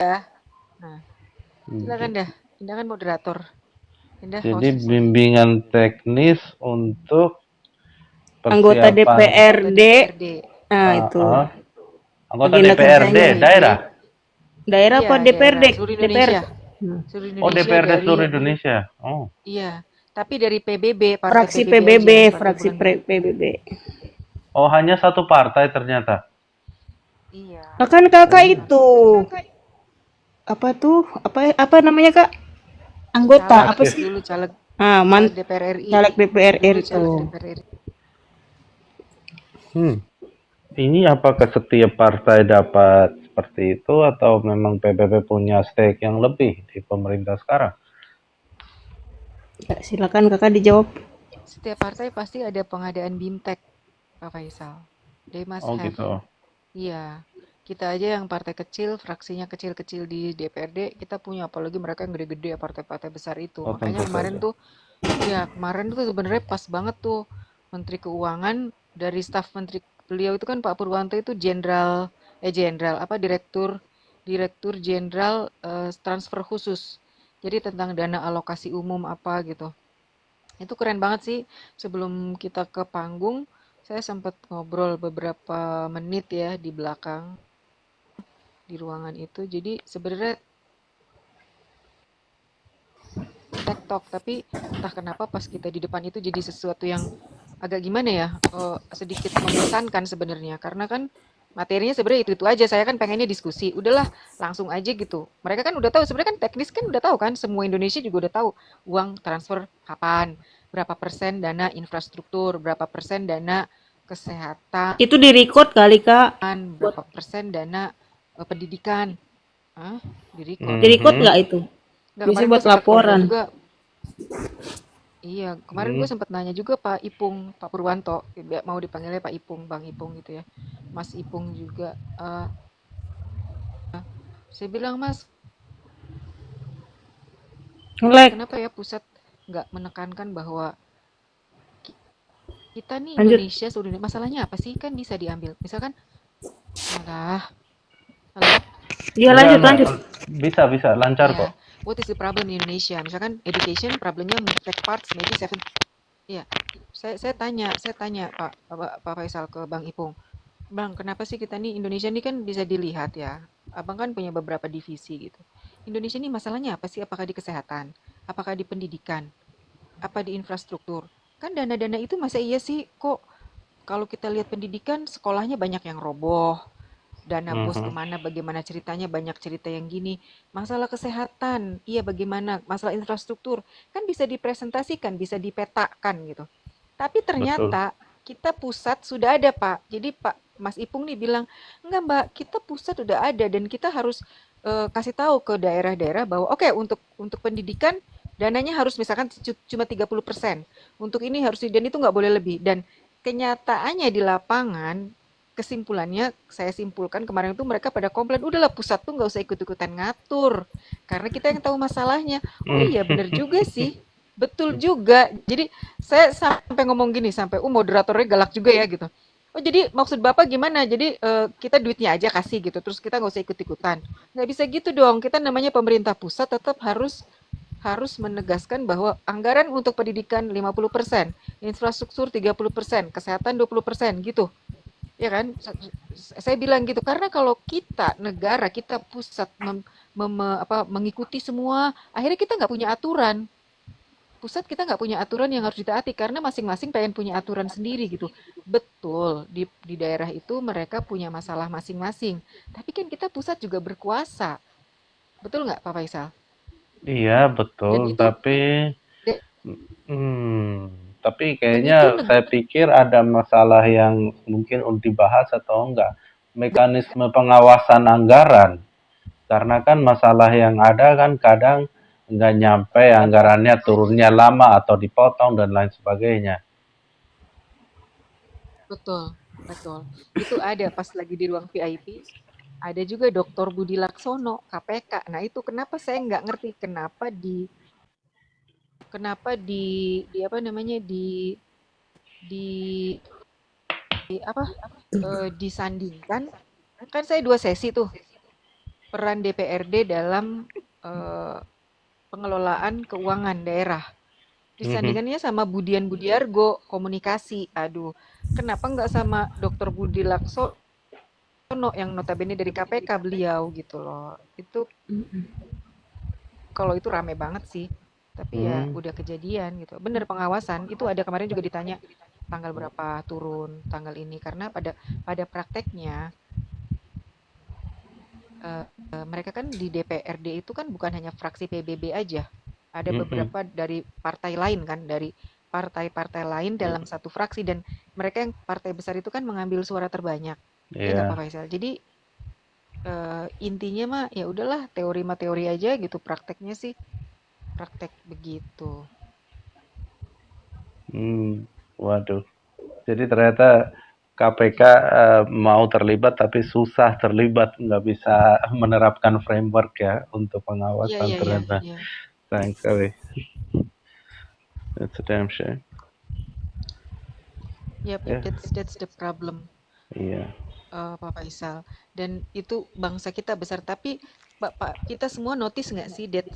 Nah, silakan J- dah. Indah kan moderator. Indah Jadi host di sini. bimbingan teknis untuk Anggota persiapan Anggota DPRD, DPRD. nah uh, itu uh, anggota agenda DPRD kerjanya. PBB. daerah. Daerah Iya, apa DPRD? daerah seluruh Indonesia. DPRD. Hmm. Seluruh Oh, Indonesia DPRD dari seluruh Indonesia. Oh, iya, tapi dari PBB, partai Fraksi PBB PBB, aja, Partai fraksi Bulan Bintang. PBB. oh hanya satu partai ternyata. Iya, Nah kan kakak Oh, itu apa tuh? Apa namanya kak? Anggota caleg apa aktif. sih? dulu caleg Ah, caleg DPR RI. caleg DPR Dulu itu. caleg DPR RI. Hmm. Ini apakah setiap partai dapat seperti itu atau memang PBB punya stake yang lebih di pemerintah sekarang? Ya, silakan kakak dijawab. Setiap partai pasti ada pengadaan BIMTEK, Pak Faisal. They must Oh have. gitu. Iya, kita aja yang partai kecil, fraksinya kecil-kecil di DPRD, kita punya, apalagi mereka yang gede-gede, partai-partai besar itu. Oh Makanya tentu kemarin saja. tuh, ya kemarin tuh sebenarnya pas banget tuh Menteri Keuangan dari staf Menteri beliau itu kan Pak Purwanto itu jenderal apa direktur jenderal transfer khusus. Jadi tentang dana alokasi umum apa gitu. Itu keren banget sih. Sebelum kita ke panggung, saya sempat ngobrol beberapa menit ya di belakang di ruangan itu. Jadi sebenarnya tektok, tapi entah kenapa pas kita di depan itu jadi sesuatu yang agak gimana ya, sedikit membosankan sebenarnya. Karena kan materinya sebenarnya itu aja. Saya kan pengennya diskusi. Udahlah, langsung aja gitu. Mereka kan udah tahu. Sebenarnya kan teknis kan udah tahu kan. Semua Indonesia juga udah tahu uang transfer kapan, berapa persen dana infrastruktur, berapa persen dana kesehatan, Itu di record kali kak. berapa persen dana pendidikan. Hah? Di record. Di record Mhm. nggak itu? Nggak, Biasanya kemarin gue buat sempat ngobrol laporan. juga. Iya, kemarin gue Hmm. sempat nanya juga Pak Ipung, Pak Purwanto, mau dipanggilnya Pak Ipung, Bang Ipung gitu ya, Mas Ipung juga. Saya bilang Mas, Ngelek. kenapa ya pusat nggak menekankan bahwa kita nih Lanjut. Indonesia, seluruh Indonesia, masalahnya apa sih kan bisa diambil. Misalkan, alah, halo, Iya Enggak, lanjut enggak. lanjut. Bisa lancar ya, kok. what is the problem in Indonesia? Misalkan education problemnya take parts maybe seven. Iya, saya tanya Pak Faisal ke Bang Ipung. Bang, kenapa sih kita nih Indonesia nih kan bisa dilihat ya. Abang kan punya beberapa divisi gitu. Indonesia nih masalahnya apa sih? Apakah di kesehatan? Apakah di pendidikan? Apa di infrastruktur? Kan dana-dana itu masa iya sih kok kalau kita lihat pendidikan sekolahnya banyak yang roboh. Dana bos Mhm. kemana, bagaimana ceritanya, banyak cerita yang gini. Masalah kesehatan, iya bagaimana. Masalah infrastruktur, kan bisa dipresentasikan, bisa dipetakan gitu. Tapi Betul. ternyata kita pusat sudah ada Pak. Jadi Pak Mas Ipung nih bilang, enggak Mbak, kita pusat sudah ada dan kita harus kasih tahu ke daerah-daerah bahwa oke, untuk pendidikan dananya harus misalkan cuma 30%. Untuk ini harus dan itu nggak boleh lebih. Dan kenyataannya di lapangan kesimpulannya saya simpulkan kemarin itu mereka pada komplain udahlah pusat tuh nggak usah ikut-ikutan ngatur karena kita yang tahu masalahnya. Oh iya bener juga sih, betul juga. Jadi saya sampai ngomong gini sampai moderatornya galak juga ya gitu. Oh jadi maksud bapak gimana? Jadi kita duitnya aja kasih gitu, terus kita nggak usah ikut-ikutan. Nggak bisa gitu dong. Kita namanya pemerintah pusat tetap harus harus menegaskan bahwa anggaran untuk pendidikan 50%, infrastruktur 30%, kesehatan 20% gitu. Ya kan? Saya bilang gitu karena kalau kita negara, kita pusat mengikuti semua, akhirnya kita nggak punya aturan. Pusat kita nggak punya aturan yang harus ditaati karena masing-masing pengen punya aturan sendiri gitu. Betul, di daerah itu mereka punya masalah masing-masing. Tapi kan kita pusat juga berkuasa. Betul nggak Pak Faisal? Iya, betul. Dan itu Hmm, tapi dan itu kayaknya saya pikir ada masalah yang mungkin untuk dibahas atau enggak. Mekanisme pengawasan anggaran. Karena kan masalah yang ada kan kadang nggak nyampe anggarannya turunnya lama atau dipotong dan lain sebagainya. betul, betul. Itu ada pas lagi di ruang VIP, ada juga Dr. Budi Laksono, KPK. Nah itu kenapa saya nggak ngerti kenapa di apa namanya di apa disandingkan kan saya dua sesi tuh peran DPRD dalam eh, pengelolaan keuangan daerah. Disandingkannya sama Budian Budiargo, komunikasi. Aduh, kenapa nggak sama Dr. Budi Laksono yang notabene dari KPK beliau gitu loh. Itu kalau itu rame banget sih. Tapi ya udah kejadian gitu. Bener pengawasan itu ada kemarin juga ditanya tanggal berapa turun tanggal ini karena pada prakteknya mereka kan di DPRD itu kan bukan hanya fraksi PBB aja. Ada beberapa dari partai lain kan, dari partai-partai lain dalam satu fraksi dan mereka yang partai besar itu kan mengambil suara terbanyak. Ya nggak Pak Iya. Faisal. Jadi intinya mah ya udahlah teori mah teori aja gitu, prakteknya sih praktek begitu. Waduh. Jadi ternyata KPK mau terlibat tapi susah terlibat, nggak bisa menerapkan framework ya untuk Iya pengawasan iya iya ternyata. iya. Sayang sekali. It's a damn shame. Yap, Ya, that's the problem. iya. Pak Faisal. Dan itu bangsa kita besar. Tapi Pak, kita semua notice nggak sih that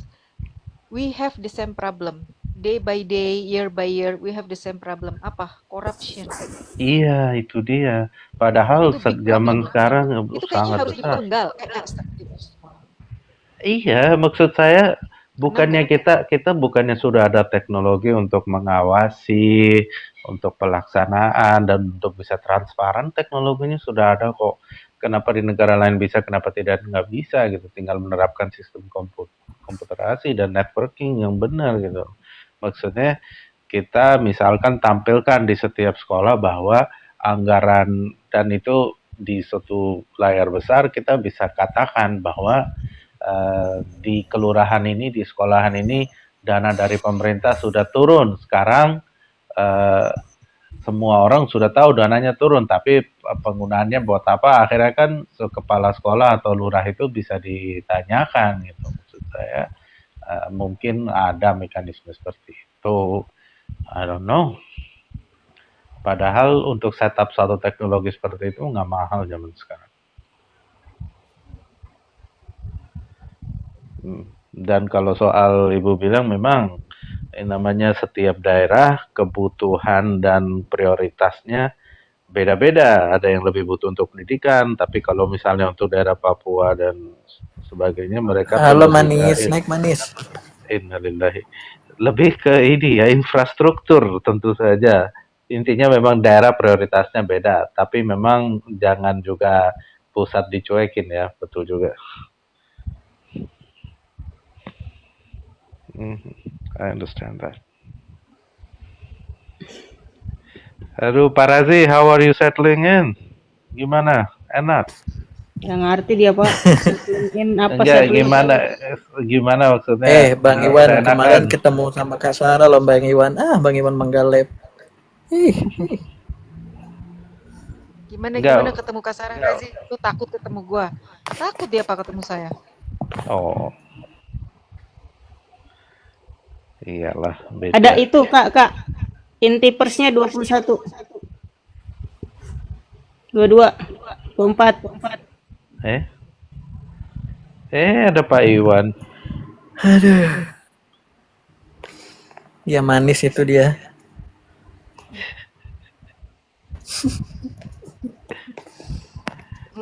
we have the same problem. Day by day, year by year, we have the same problem. Apa? Corruption. Iya, itu dia. Padahal Itu big zaman problem. sekarang Itu kayaknya sangat harus besar. dipenggal. Iya, maksud saya Kenapa? bukannya kita bukannya sudah ada teknologi untuk mengawasi, untuk pelaksanaan dan untuk bisa transparan, teknologinya sudah ada kok. Kenapa di negara lain bisa, kenapa tidak nggak bisa gitu? Tinggal menerapkan sistem komputerasi dan networking yang benar gitu. Maksudnya kita misalkan tampilkan di setiap sekolah bahwa anggaran dan itu di suatu layar besar kita bisa katakan bahwa di kelurahan ini, di sekolahan ini, dana dari pemerintah sudah turun. Sekarang eh, semua orang sudah tahu dananya turun, tapi penggunaannya buat apa? Akhirnya kan kepala sekolah atau lurah itu bisa ditanyakan gitu. Maksud saya mungkin ada mekanisme seperti itu. I don't know. Padahal untuk setup satu teknologi seperti itu nggak mahal zaman sekarang. Dan kalau soal Ibu bilang memang namanya setiap daerah kebutuhan dan prioritasnya beda-beda. Ada yang lebih butuh untuk pendidikan, tapi kalau misalnya untuk daerah Papua dan sebagainya mereka tuh Halo lebih ke manis, naik manis. innalillahi. Lebih ke ini ya infrastruktur tentu saja. Intinya memang daerah prioritasnya beda, tapi memang jangan juga pusat dicuekin ya, betul juga. I understand that. Aduh, Pak Razi, how are you settling in? Gimana? Enak? Nggak ngerti dia Pak. Mungkin apa Enggak, settling? gimana maksudnya? Bang Iwan Seenakan. kemarin ketemu sama Kak Sarah loh Bang Iwan. Bang Iwan menggalep. Gimana ketemu Kak Sarah sih? Lu takut ketemu gua? Takut dia Pak ketemu saya. Oh. Iyalah, beda. Ada itu Kak. Inti persnya 21. 22. 24. Ada Pak Iwan. Aduh. Ya manis itu dia.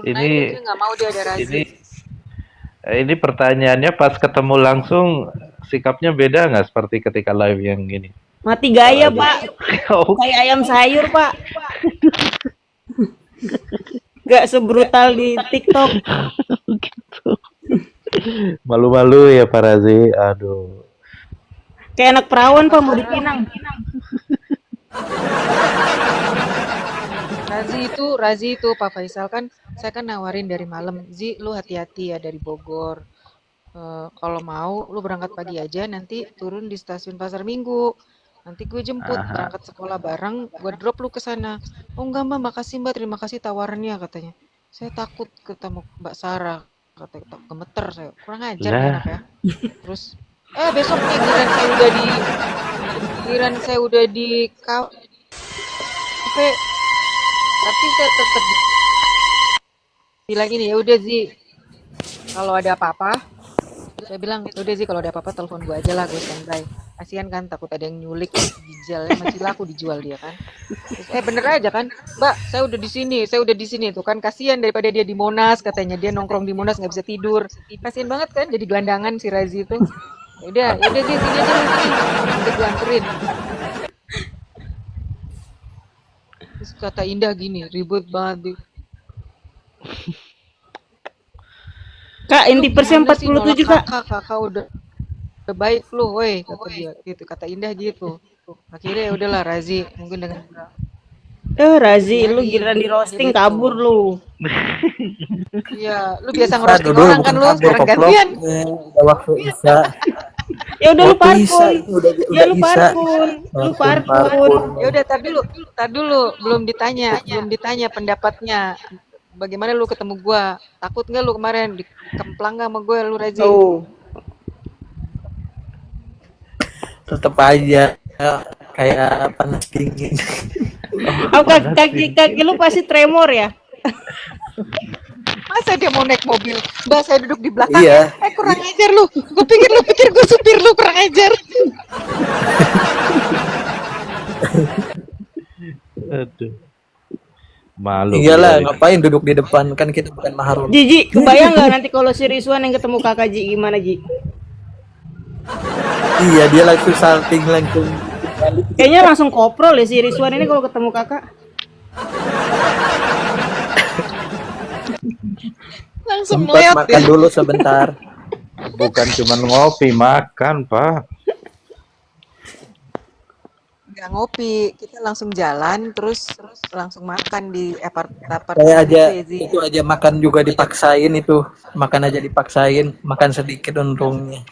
Ini nggak mau dia ada Razi. ini pertanyaannya pas ketemu langsung sikapnya beda nggak seperti ketika live yang gini? Mati gaya Pak. Oh, Kayak ayam sayur Pak. Gak sebrutal di TikTok. gitu. Malu-malu ya Pak Razi. Aduh. Kayak anak perawan Pak mau dipinang. Razi itu Pak Faisal kan saya kan nawarin dari malam, Zi lu hati-hati ya dari Bogor. Kalau mau lu berangkat pagi aja, nanti turun di stasiun Pasar Minggu. Nanti gue jemput berangkat sekolah bareng, gue drop lu ke sana. Oh enggak Mbak, makasih Mbak, terima kasih tawarannya katanya. Saya takut ketemu Mbak Sarah, katanya gemeter saya. Kurang ajar nih anak ya. Terus besok nih giliran saya udah di kafe, tapi saya tetap bilang ini ya udah Zi, Kalau ada apa-apa, saya bilang, udah sih kalau ada apa-apa telepon gue aja lah, gue standby. Kasihan kan takut ada yang nyulik ginjalnya masih laku dijual dia kan. Terus, bener aja kan, Mbak, saya udah di sini tuh kan kasihan daripada dia di Monas katanya dia nongkrong di Monas nggak bisa tidur. Kasihan banget kan jadi gelandangan si Razi itu. Ya udah sih sini aja lu sini. Nanti gue anterin. Terus kata Indah gini, ribut banget. Kak, Lu inti persnya gimana sih nolak 47, Kak. kakak udah baik lu, woi kata dia gitu, kata Indah gitu. Akhirnya ya udahlah Razi mungkin dengan Razi, lu diain giliran di roasting gitu. kabur lu. Iya, lu biasa Isa ngerosting dulu orang kan bukan lu, kabur sekarang koplok. gantian. Udah waktu Isa. Ya udah lu Waktu Isa parkun. itu Ya udah lu Isa. parkun. Lu Parkun parkun. parkun. Ya udah tar dulu, belum ditanya pendapatnya. Bagaimana lu ketemu gua? Takut nggak lu kemarin dikemplang nggak sama gue lu Razi? Oh. Tetep aja kayak panas dingin. Oh, kaki lu pasti tremor ya? Masa dia mau naik mobil? Mbak saya duduk di belakang ya. Iya. Kurang ajar lu. Gue pikir gue supir lu kurang ajar. Aduh. Malu. Iyalah, ngapain duduk di depan, kan kita bukan mahrum. Ji, kebayang nggak nanti kalau si Rizwan yang ketemu kakak Ji gimana Ji? Iya, dia langsung salting langsung. Kayaknya langsung koprol ya si Rizwan ini kalau ketemu kakak. Langsung Sempat melihat makan dulu sebentar. Bukan cuma ngopi, makan, Pak. nggak ngopi, kita langsung jalan terus langsung makan di Saya apartemen aja Zi. itu aja makan juga dipaksain itu. Makan aja dipaksain, makan sedikit untungnya.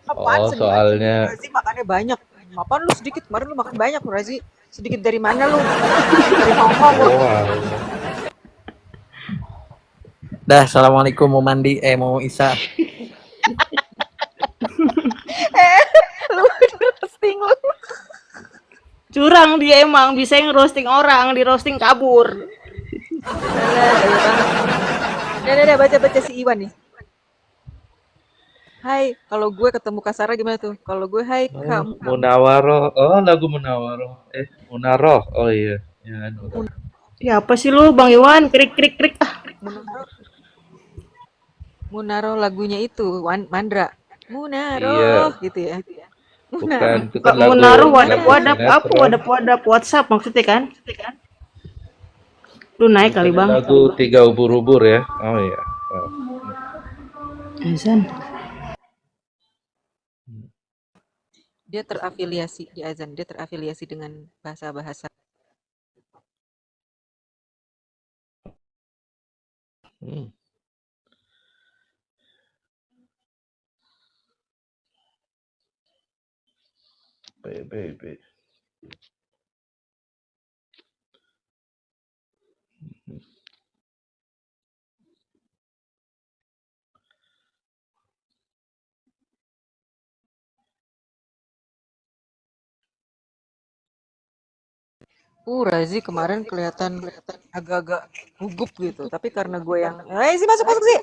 Apaan Oh, sedikit? soalnya Razi makannya banyak. Apaan lu sedikit? Kemarin lu makan banyak Razi. Sedikit dari mana lu? Dari Hongkong lu. wow. Dah, assalamualaikum, mau mandi, mau Isa. Lu roasting lu. Curang dia emang bisa ngerosting orang, di roasting kabur. Udah baca si Iwan nih. Hai, kalau gue ketemu Kasara gimana tuh? Kalau gue hai kamu. Munawaroh. Oh, lagu Munawaroh. Munaroh. Oh iya. Ya, Ya apa sih lu Bang Iwan? Krik krik krik. Munaro lagunya itu Mandra. Munaro Iya. gitu ya. Bukan, itu Kak kan mau lagu naruh lagu wadap apa? sinetron. Wadap WhatsApp maksudnya kan? Lu naik kali Bukannya Bang. lagu Tiga Ubur-Ubur ya? Oh iya. Oh. Azan. Dia terafiliasi di Azan, dia terafiliasi dengan bahasa-bahasa. Hmm. Baby. Razi kemarin kelihatan agak-agak gugup gitu. Tapi karena gue yang, sih masuk sih.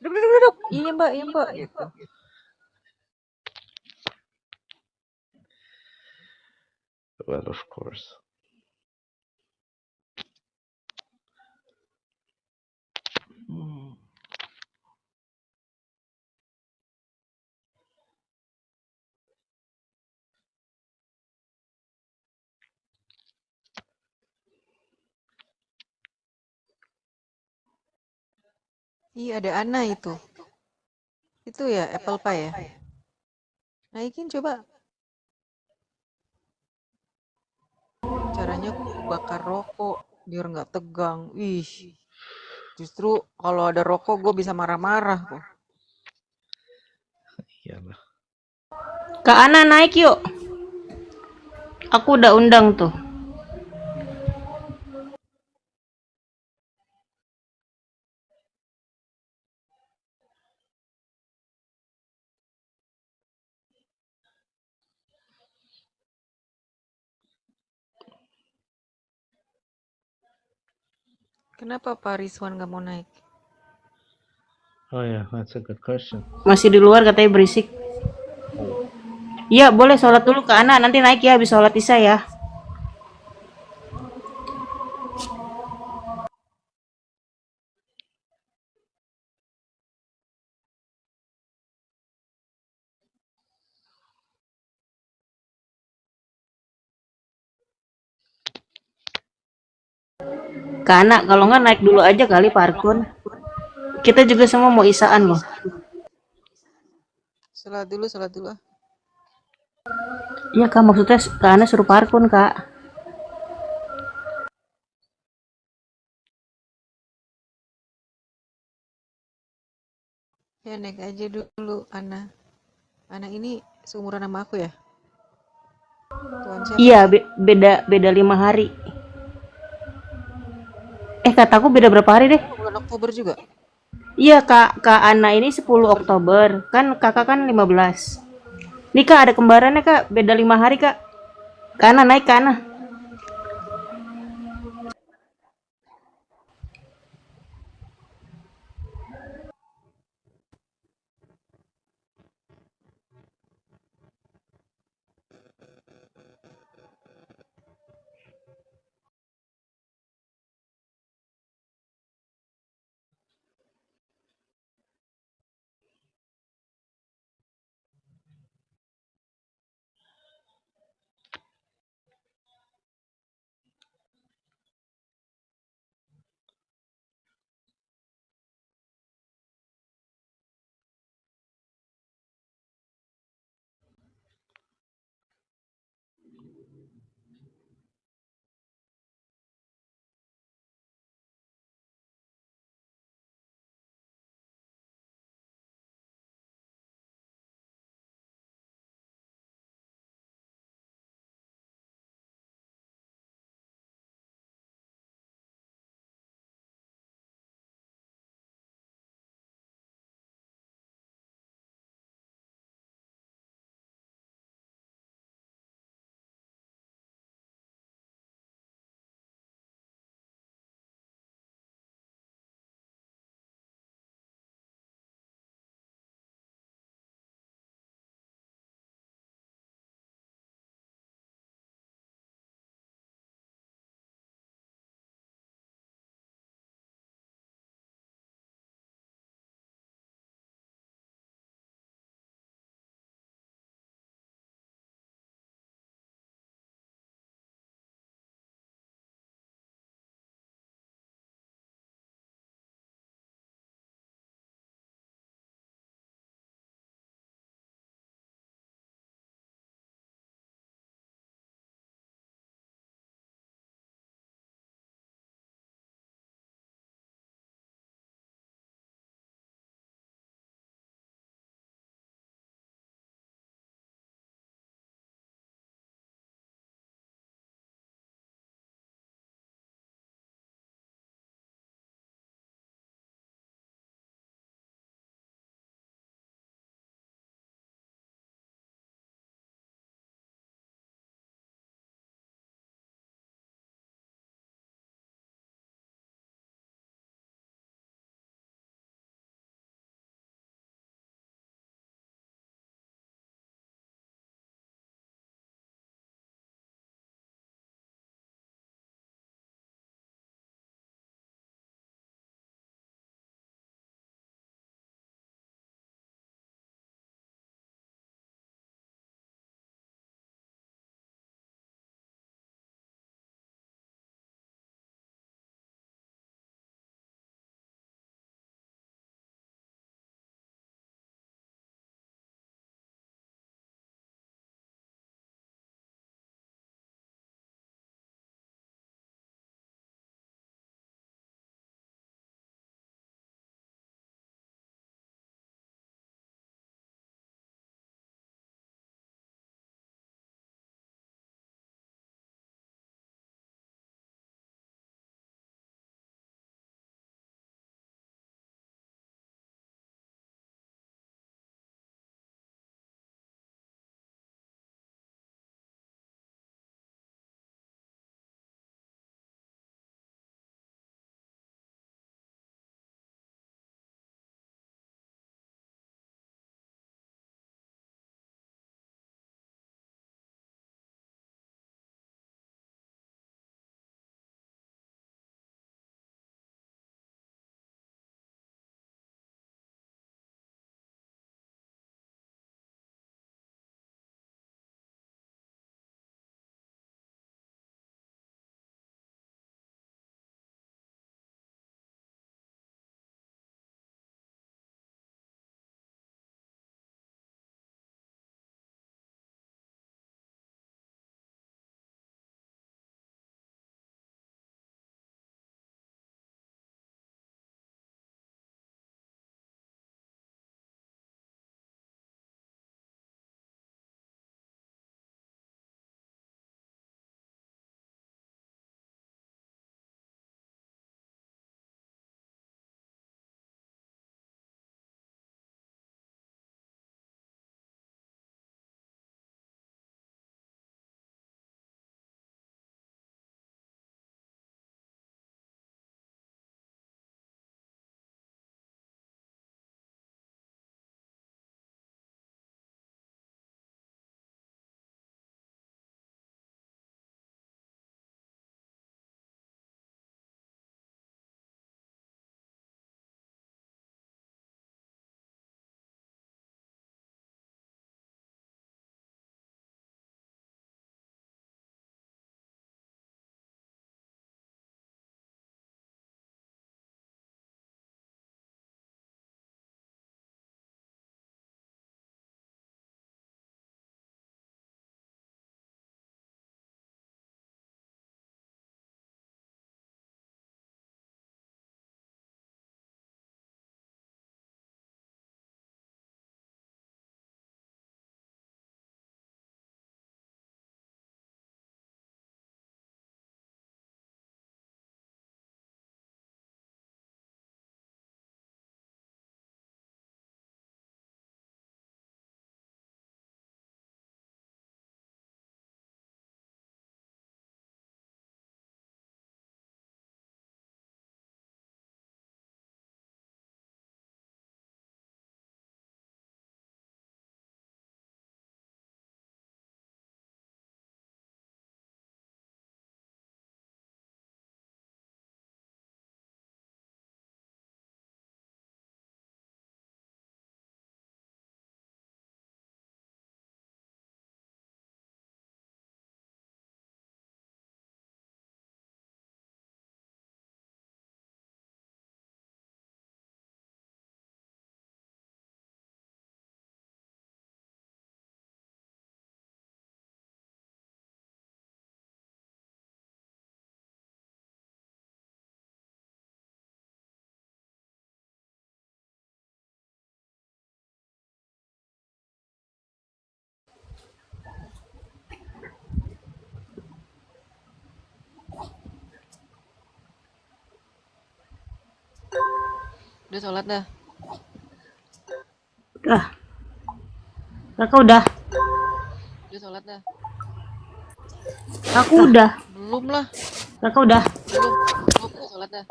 Duduk. Iya mbak gitu. Well, of course. Iya ada Ana itu. Itu ya apple pie ya. Naikin coba. Caranya bakar rokok biar nggak tegang. Ih, justru kalau ada rokok gue bisa marah-marah kok. Iyalah. Kak Ana naik yuk. Aku udah undang tuh. Kenapa Pak Rizwan nggak mau naik? Oh yeah, that's a good question. Masih di luar katanya berisik. Iya, boleh sholat dulu ke Ana, nanti naik ya habis sholat Isya ya. Ke Ana, kalau nggak naik dulu aja kali Parkun. Kita juga semua mau isaan loh. Salat dulu. Iya kak, maksudnya ke Ana suruh Parkun kak. Ya naik aja dulu, Ana. Ana ini seumuran sama aku ya? Tuan siapa Iya, sih? beda beda 5 hari. Kataku beda berapa hari deh? Oh, bulan Oktober juga. Iya kak Ana ini 10 Oktober, kan kakak kan 15. Nih kak ada kembarannya kak, beda 5 hari kak. Kana naik kana. Udah sholat dah. Udah. Kakak udah. Udah sholat dah. Aku udah. Belum lah. Kakak udah. Belum. Belum udah sholat dah.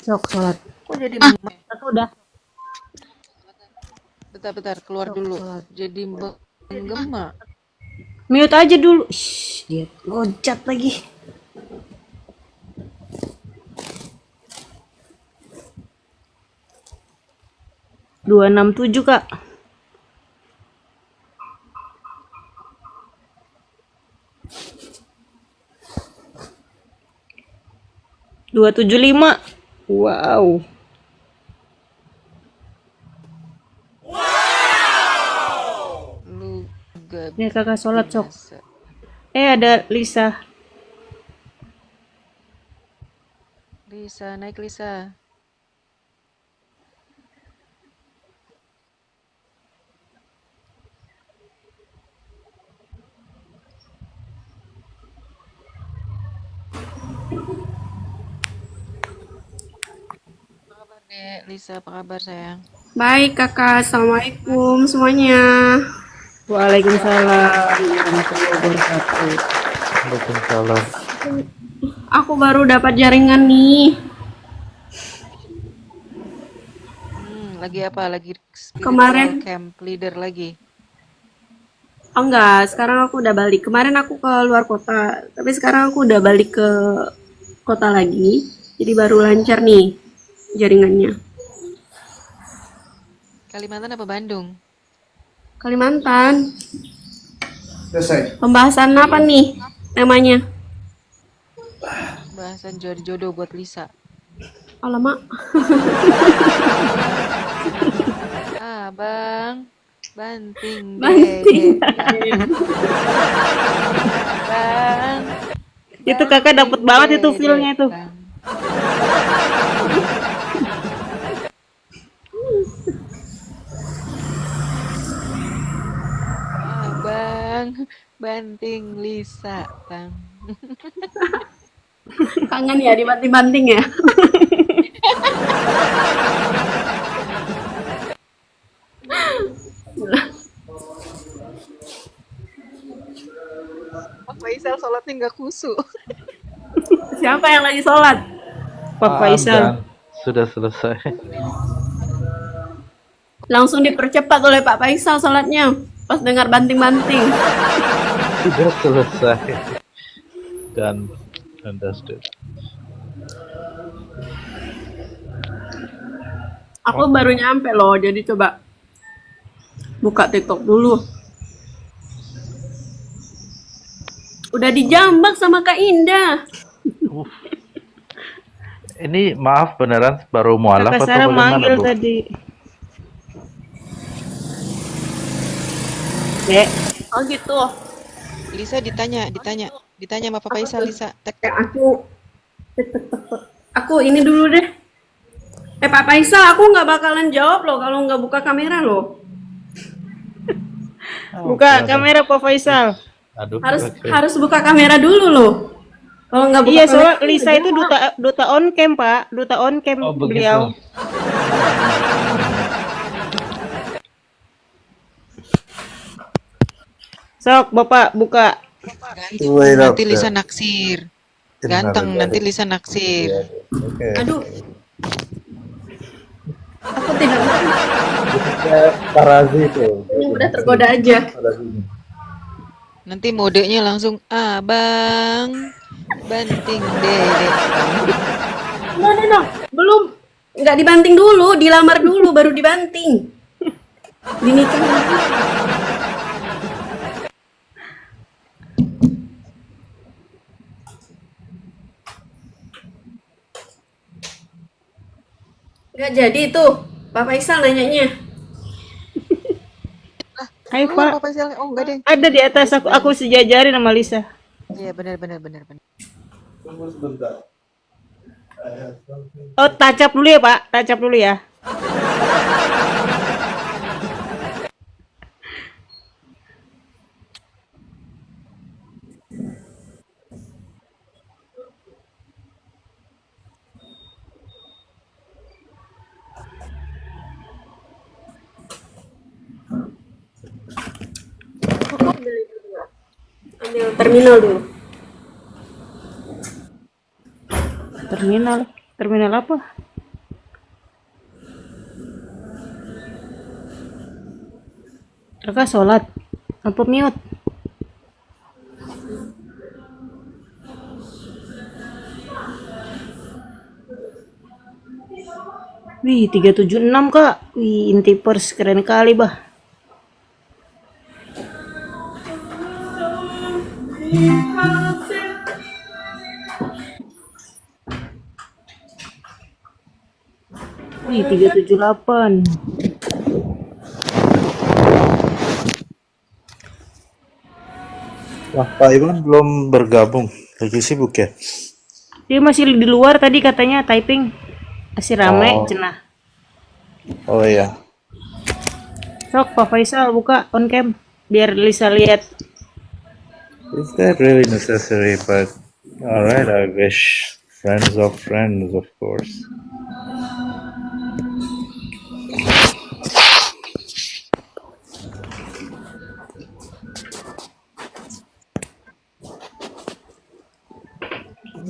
Sok sholat. Kok jadi emak? Kakak udah. Bentar, keluar Sok dulu. sholat. Jadi menggema. Mute aja dulu. Shh, dia loncat lagi. Dua enam tujuh kak. Dua tujuh lima. Wow. Lu gak Nih kakak sholat sok. biasa. Ada Lisa. Lisa, naik Lisa. Apa kabar, Dek? Lisa, apa kabar, sayang? Baik kakak, assalamualaikum semuanya. Waalaikumsalam warahmatullahi wabarakatuh. Waalaikumsalam. Aku baru dapat jaringan nih. Lagi apa? Lagi spiritual Kemarin, camp leader lagi. oh enggak, sekarang aku udah balik. Kemarin aku ke luar kota, tapi sekarang aku udah balik ke kota lagi. Jadi baru lancar nih jaringannya. Kalimantan apa Bandung? Kalimantan. Pembahasan apa nih temanya? Bahasan jodoh buat Lisa. Alamak. Abang, banting Banting. dede. Abang, Itu kakak dapet banting banget itu dede. feelnya itu. Bang. Abang, banting Lisa, Bang. Kangen ya dibanting-banting ya. Pak Faisal sholatnya nggak khusyuk. Siapa yang lagi sholat? Pak Faisal. Dan sudah selesai. Langsung dipercepat oleh Pak Faisal sholatnya. Pas dengar banting-banting. Sudah selesai. Dan understood. Aku baru nyampe loh, jadi coba buka TikTok dulu. Udah dijambak sama Kak Indah. Ini maaf beneran baru mualaf Kakak atau Sarah bagaimana, manggil Bu? tadi. Dek, Oh gitu. Lisa ditanya sama Pak Faisal, Lisa. Tek, tek. Aku ini dulu deh. Pak Faisal, aku nggak bakalan jawab loh kalau nggak buka kamera loh. buka kamera Pak Faisal. Aduh, Harus oke. harus buka kamera dulu loh. Kalau nggak buka Iya, kamera, soalnya Lisa itu duta on cam, Pak. Duta on cam Oh, begitu. beliau. Sok, Bapak buka. Ganteng, nanti Lisa naksir. Ganteng, nanti Lisa naksir. aduh. Aku tidak mau. Yang udah tergoda aja. Nanti modenya langsung abang banting dede. No. Belum. Nggak dibanting dulu, dilamar dulu baru dibanting. Dinikah. Nggak jadi itu. Pak Faisal nanyanya. Hai, Keluar Pak. Pak Faisal. Oh enggak deh. Ada di atas aku sejajarin sama Lisa. Iya benar. Oh, tacap dulu ya, Pak. Tacap dulu ya. Ambil terminal dulu. Terminal. Terminal apa? Kakak sholat. Apa mute? Wih, 376 kak. Wih, intipers keren kali bah. Wih, 378. Wah, Pak Iwan belum bergabung. Lagi sibuk ya? Dia masih di luar tadi katanya typing. Masih rame, Oh, cenah. oh iya. Sok, Pak Faisal buka on cam. Biar Lisa lihat. Is that really necessary? But alright, I wish friends of friends, of course.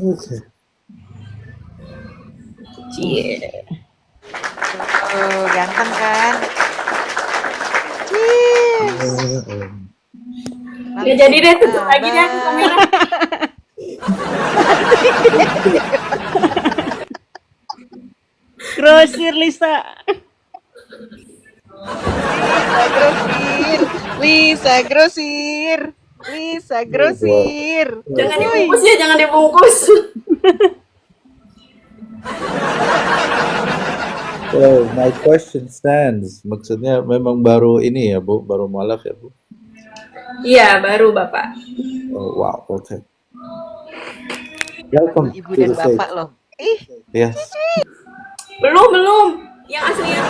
Okay. Cie. Oh, ganteng kan? Cheers. Nggak jadi deh, tutup lagi deh aku kamera. Grosir Lisa. Lisa Grosir. Lisa Grosir. Jangan dibungkus ya, jangan dibungkus. So my question stands. Maksudnya memang baru ini ya, Bu? Baru mualaf ya, Bu? Iya, baru Bapak. Oh, wow, okay. Welcome Ibu to dan the stage. bapak loh. Ih, Yes. Belum. Yang aslinya.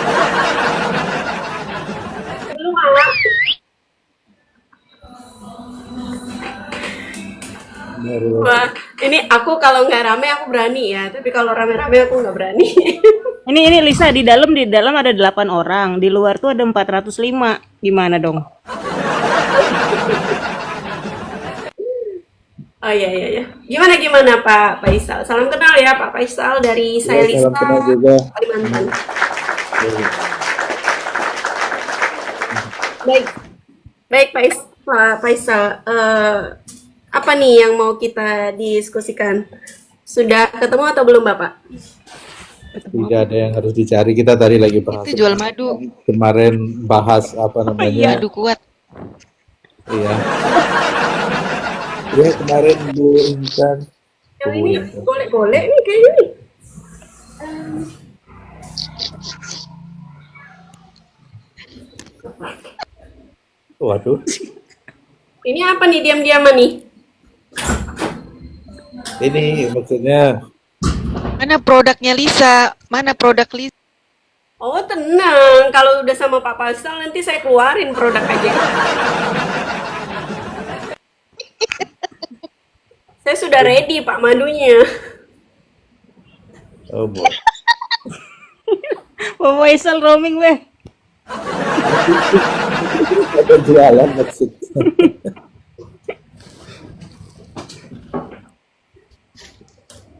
Belum, Mak. Baru. Wah, ini aku kalau nggak rame aku berani ya, tapi kalau rame-rame aku nggak berani. Ini Lisa di dalam ada 8 orang, di luar tuh ada 405. Gimana dong? Oh iya. Gimana Pak Faisal? Salam kenal ya Pak Faisal dari saya Ya, salam Lisa, kenal juga. Kalimantan. Baik Pak Faisal. Apa nih yang mau kita diskusikan? Sudah ketemu atau belum Bapak? Tidak ada yang harus dicari. Kita tadi lagi bahas. itu jual madu. Kemarin bahas apa namanya? Madu kuat. Iya. Ya kemarin Bu Intan. Yang Bu ini Intan. golek-golek nih kayaknya nih. Waduh. Ini apa nih diam-diaman nih? Ini maksudnya Mana produknya Lisa? Mana produk Lisa? Oh tenang, kalau udah sama Pak Faisal nanti saya keluarin produk aja. Saya sudah ready Pak madunya. oh boy. Pak Faisal roaming weh. Ada jualan maksudnya.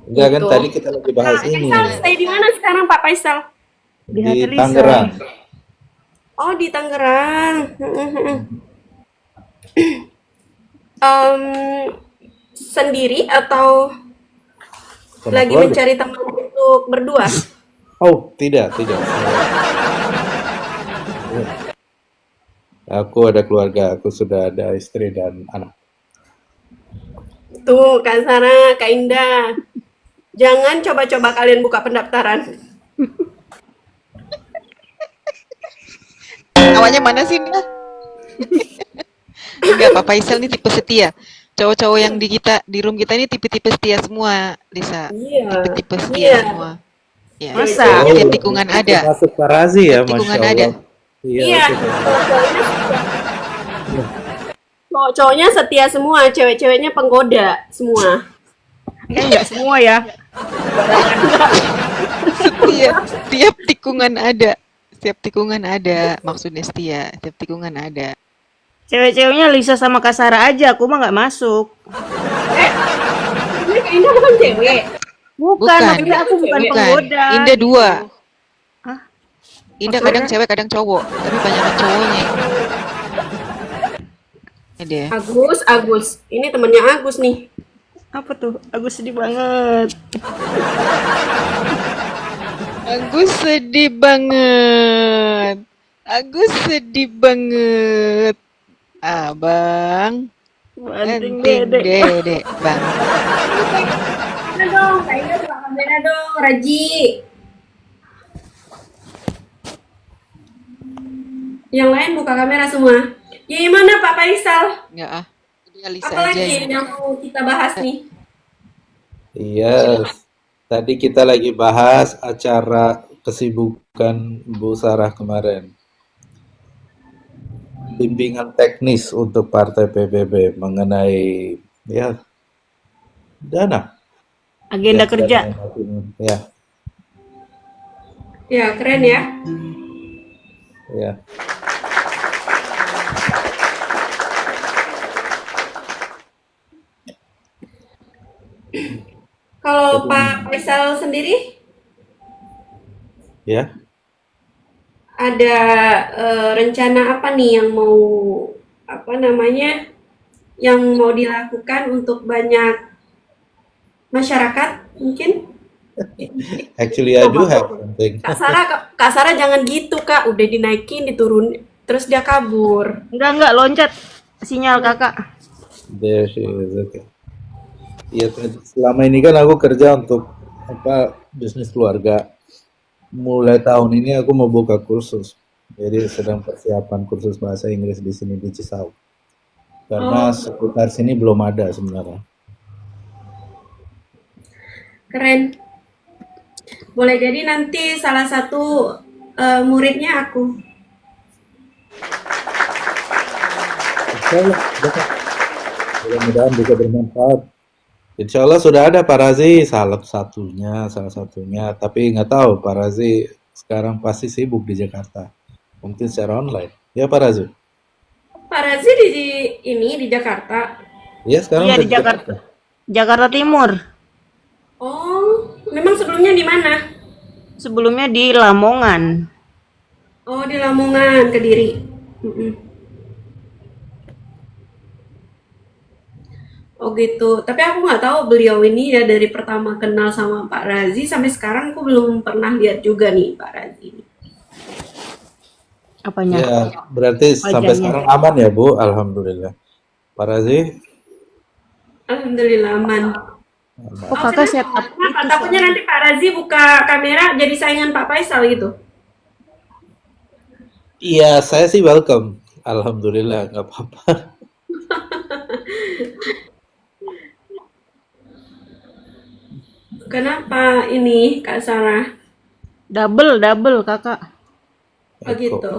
Enggak kan Gitu. tadi kita lagi bahas Nah, ini Faisal stay di mana sekarang Pak Faisal? Di di hati Lisa. Tangerang. Oh di Tangerang. Em, sendiri atau Sama lagi keluarga. mencari teman untuk berdua? Oh, tidak. Aku ada keluarga, aku sudah ada istri dan anak. Tuh Kak Sarah, Kak Indah. Jangan coba-coba kalian buka pendaftaran. Awalnya mana sih Nia? Enggak, Pak Faisal nih tipe setia. Cowok-cowok yang di room kita ini tipe-tipe setia semua, Lisa. Iya. Tipe-tipe setia Iya. semua. Ya. Masa? Tiap tikungan ada. Masuk Parazi ya, Tikungan Masya Allah. ada. Iya, oke. cowok-cowoknya setia semua, cewek-ceweknya penggoda semua. Enggak semua ya. Tiap tikungan ada. Setiap tikungan ada, maksudnya setia. Setiap tikungan ada. Cewek-ceweknya Lisa sama Kasara aja, aku mah nggak masuk. Ini Kak Indah bukan cewek. Bukan, Bukan. maksudnya aku bukan Bukan. penggoda. Indah dua. Hah? Indah kadang cewek kadang cowok, tapi banyakan cowoknya. Ini dia. Agus. Ini temennya Agus nih. Apa tuh? Aku sedih banget. Agus sedih banget. Agus sedih banget. Abang. Banting Penting dedek. dedek bang. Kamera dong, Kak Indah buka kamera dong, Raji. Yang lain buka kamera semua. Ya mana Pak Faisal? Enggak ah. Dia Lisa Apa aja lagi ini. yang mau kita bahas nih? Iya, tadi kita lagi bahas acara kesibukan Bu Sarah kemarin. Bimbingan teknis untuk Partai PBB mengenai ya dana. Agenda Ya, kerja. Ya, Ya, keren ya. ya. Kalau Pak Faisal sendiri Ya. ada rencana apa nih yang mau apa namanya yang mau dilakukan untuk banyak masyarakat mungkin? Actually, I do have something. Kak Sarah jangan gitu Kak, udah dinaikin diturun terus dia kabur. Enggak, loncat. Sinyal kakak. There she is. Okay. Ya, selama ini kan aku kerja untuk bisnis keluarga. Mulai tahun ini aku mau buka kursus. Jadi sedang persiapan kursus bahasa Inggris di sini di Cisauk. Karena seputar sini belum ada sebenarnya. Keren. Boleh jadi nanti salah satu muridnya aku. Insyaallah, mudah-mudahan bisa bermanfaat. Insya Allah sudah ada Pak Razi salah satunya, tapi nggak tahu Pak Razi sekarang pasti sibuk di Jakarta, mungkin secara online. Ya Pak Razi? Pak Razi di Jakarta. Ya sekarang Iya udah di Jakarta. Jakarta Timur. Oh, memang sebelumnya di mana? Sebelumnya di Lamongan. Oh, di Lamongan, Kediri. Mm-mm. Oh gitu. Tapi aku nggak tahu beliau ini ya dari pertama kenal sama Pak Razi sampai sekarang aku belum pernah lihat juga nih Pak Razi. Apanya? Ya, berarti sampai Wajahnya. sekarang aman ya Bu, alhamdulillah. Pak Razi, Alhamdulillah aman. Oh kakak setup Kenapa? itu. Takutnya nanti Pak Razi buka kamera jadi saingan Pak Faisal gitu. iya saya sih welcome, alhamdulillah nggak apa-apa. Kenapa ini Kak Sarah? Double kakak. Oh gitu.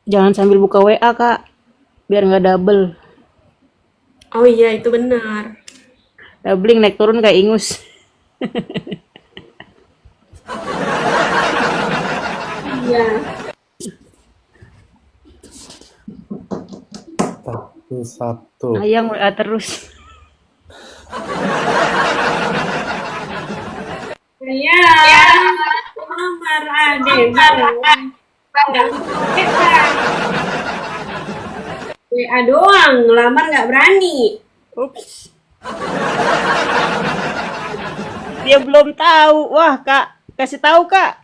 Jangan sambil buka WA kak. Biar nggak double. Oh iya itu benar. Doubling naik turun kayak ingus. Iya. Satu. Ayang WA terus. Iya. Lamar adek. WA doang, ngelamar nggak berani. Ups. Dia belum tahu. Wah kak, kasih tahu kak.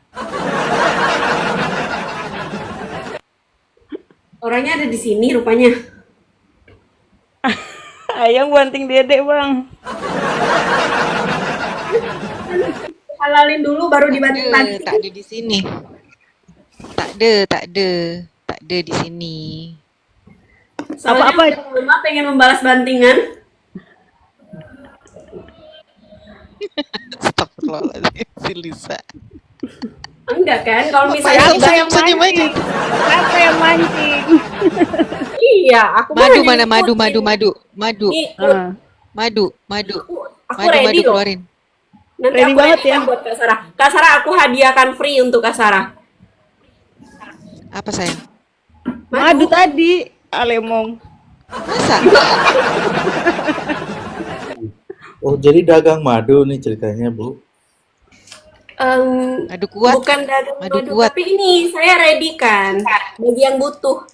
Orangnya ada di sini rupanya. Ayang banting dedek bang. Halalin dulu baru dibanting lagi. Tak ada di sini. Tak ada di sini. Soalnya Apa-apa? udah lama pengen membalas bantingan. Astagfirullahaladzim, si Lisa. Enggak kan? Kalau misalnya Faisal kita yang senyum aja. Apa yang mancing? iya, aku mah Madu hanya mana madu ngikutin. madu. Nih, Ah. Madu. aku Madu ready loh. keluarin. Nanti Ready aku banget ya. readykan buat Kak Sarah. Kak Sarah, aku hadiahkan free untuk Kak Sarah. Apa sayang? Madu tadi, Alemong. Masa? Oh, jadi dagang madu nih ceritanya, Bu. Em, Madu kuat. bukan dagang Madu madu, kuat. tapi ini saya ready kan bagi yang butuh.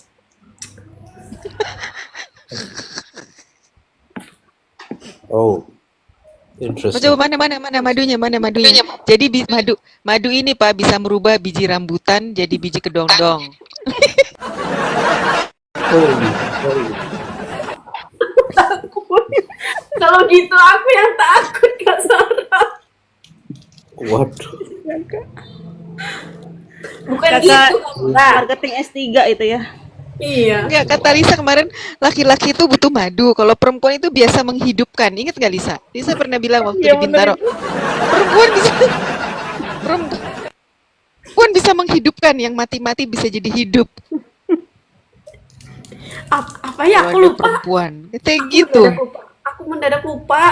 Oh, Oh, interesting. coba mana madunya, mana madunya. Jadi madu ini Pak bisa merubah biji rambutan jadi biji kedondong. Holy, holy. Kalau gitu aku yang takut Kak Sarah. Waduh. Bukan Kakak gitu Kak Sarah. marketing S3 itu ya. Iya. Enggak, kata Lisa kemarin laki-laki itu butuh madu. Kalau perempuan itu biasa menghidupkan. Ingat nggak Lisa? Lisa pernah bilang waktu Iya di bener Bintaro, itu. perempuan bisa menghidupkan, yang mati-mati bisa jadi hidup. Apa ya? Kalau Aku ada lupa. perempuan. Kayak Aku gitu. mendadak lupa. Aku mendadak lupa.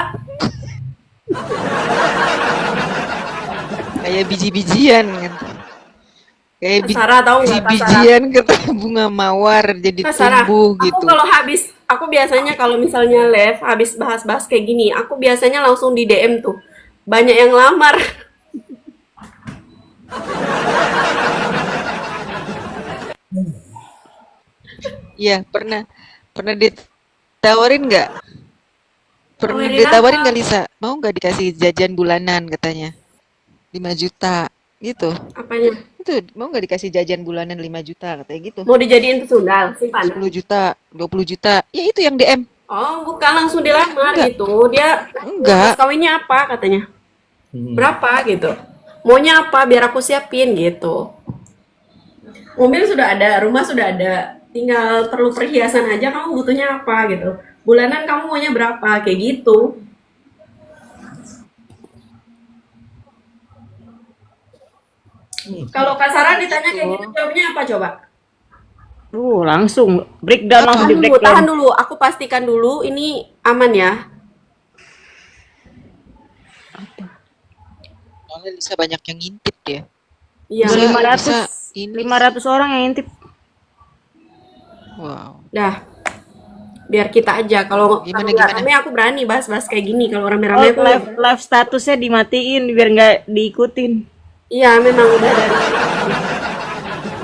Kayak biji-bijian kan. Kayak Kak Sarah tahu nggak Kak Sarah? biji-bijian kata bunga mawar jadi Kak Sarah, tumbuh aku gitu. kalau aku biasanya kalau misalnya live habis bahas-bahas kayak gini, aku biasanya langsung di DM tuh. Banyak yang lamar. Iya, pernah ditawarin nggak? Pernah Tawarin ditawarin apa? nggak Lisa? Mau nggak dikasih jajan bulanan katanya? 5 juta gitu. Apanya? Itu mau nggak dikasih jajan bulanan 5 juta katanya gitu. Mau dijadiin pesundal, simpanan. 10 juta, 20 juta. Ya itu yang DM. Oh, bukan langsung dilamar Enggak. gitu. Dia Enggak. mas kawinnya apa katanya? Hmm. Berapa gitu? Maunya apa biar aku siapin gitu. Mobil sudah ada, rumah sudah ada. Tinggal perlu perhiasan aja, kamu butuhnya apa gitu. Bulanan kamu maunya berapa kayak gitu. Kalau Kak Sarah ditanya kayak gitu jawabnya apa coba? Langsung breakdown, langsung di Tahan breakdown. dulu, aku pastikan dulu ini aman ya. Soalnya Lisa banyak yang ngintip dia. Iya. Bisa 500 ini. 500 orang yang intip. Wow. Dah, biar kita aja. Kalau Gimana, nggak gimana? rame aku berani bahas-bahas kayak gini. Kalau Oh, rame-rame tuh live statusnya dimatiin biar nggak diikutin. iya memang udah dari.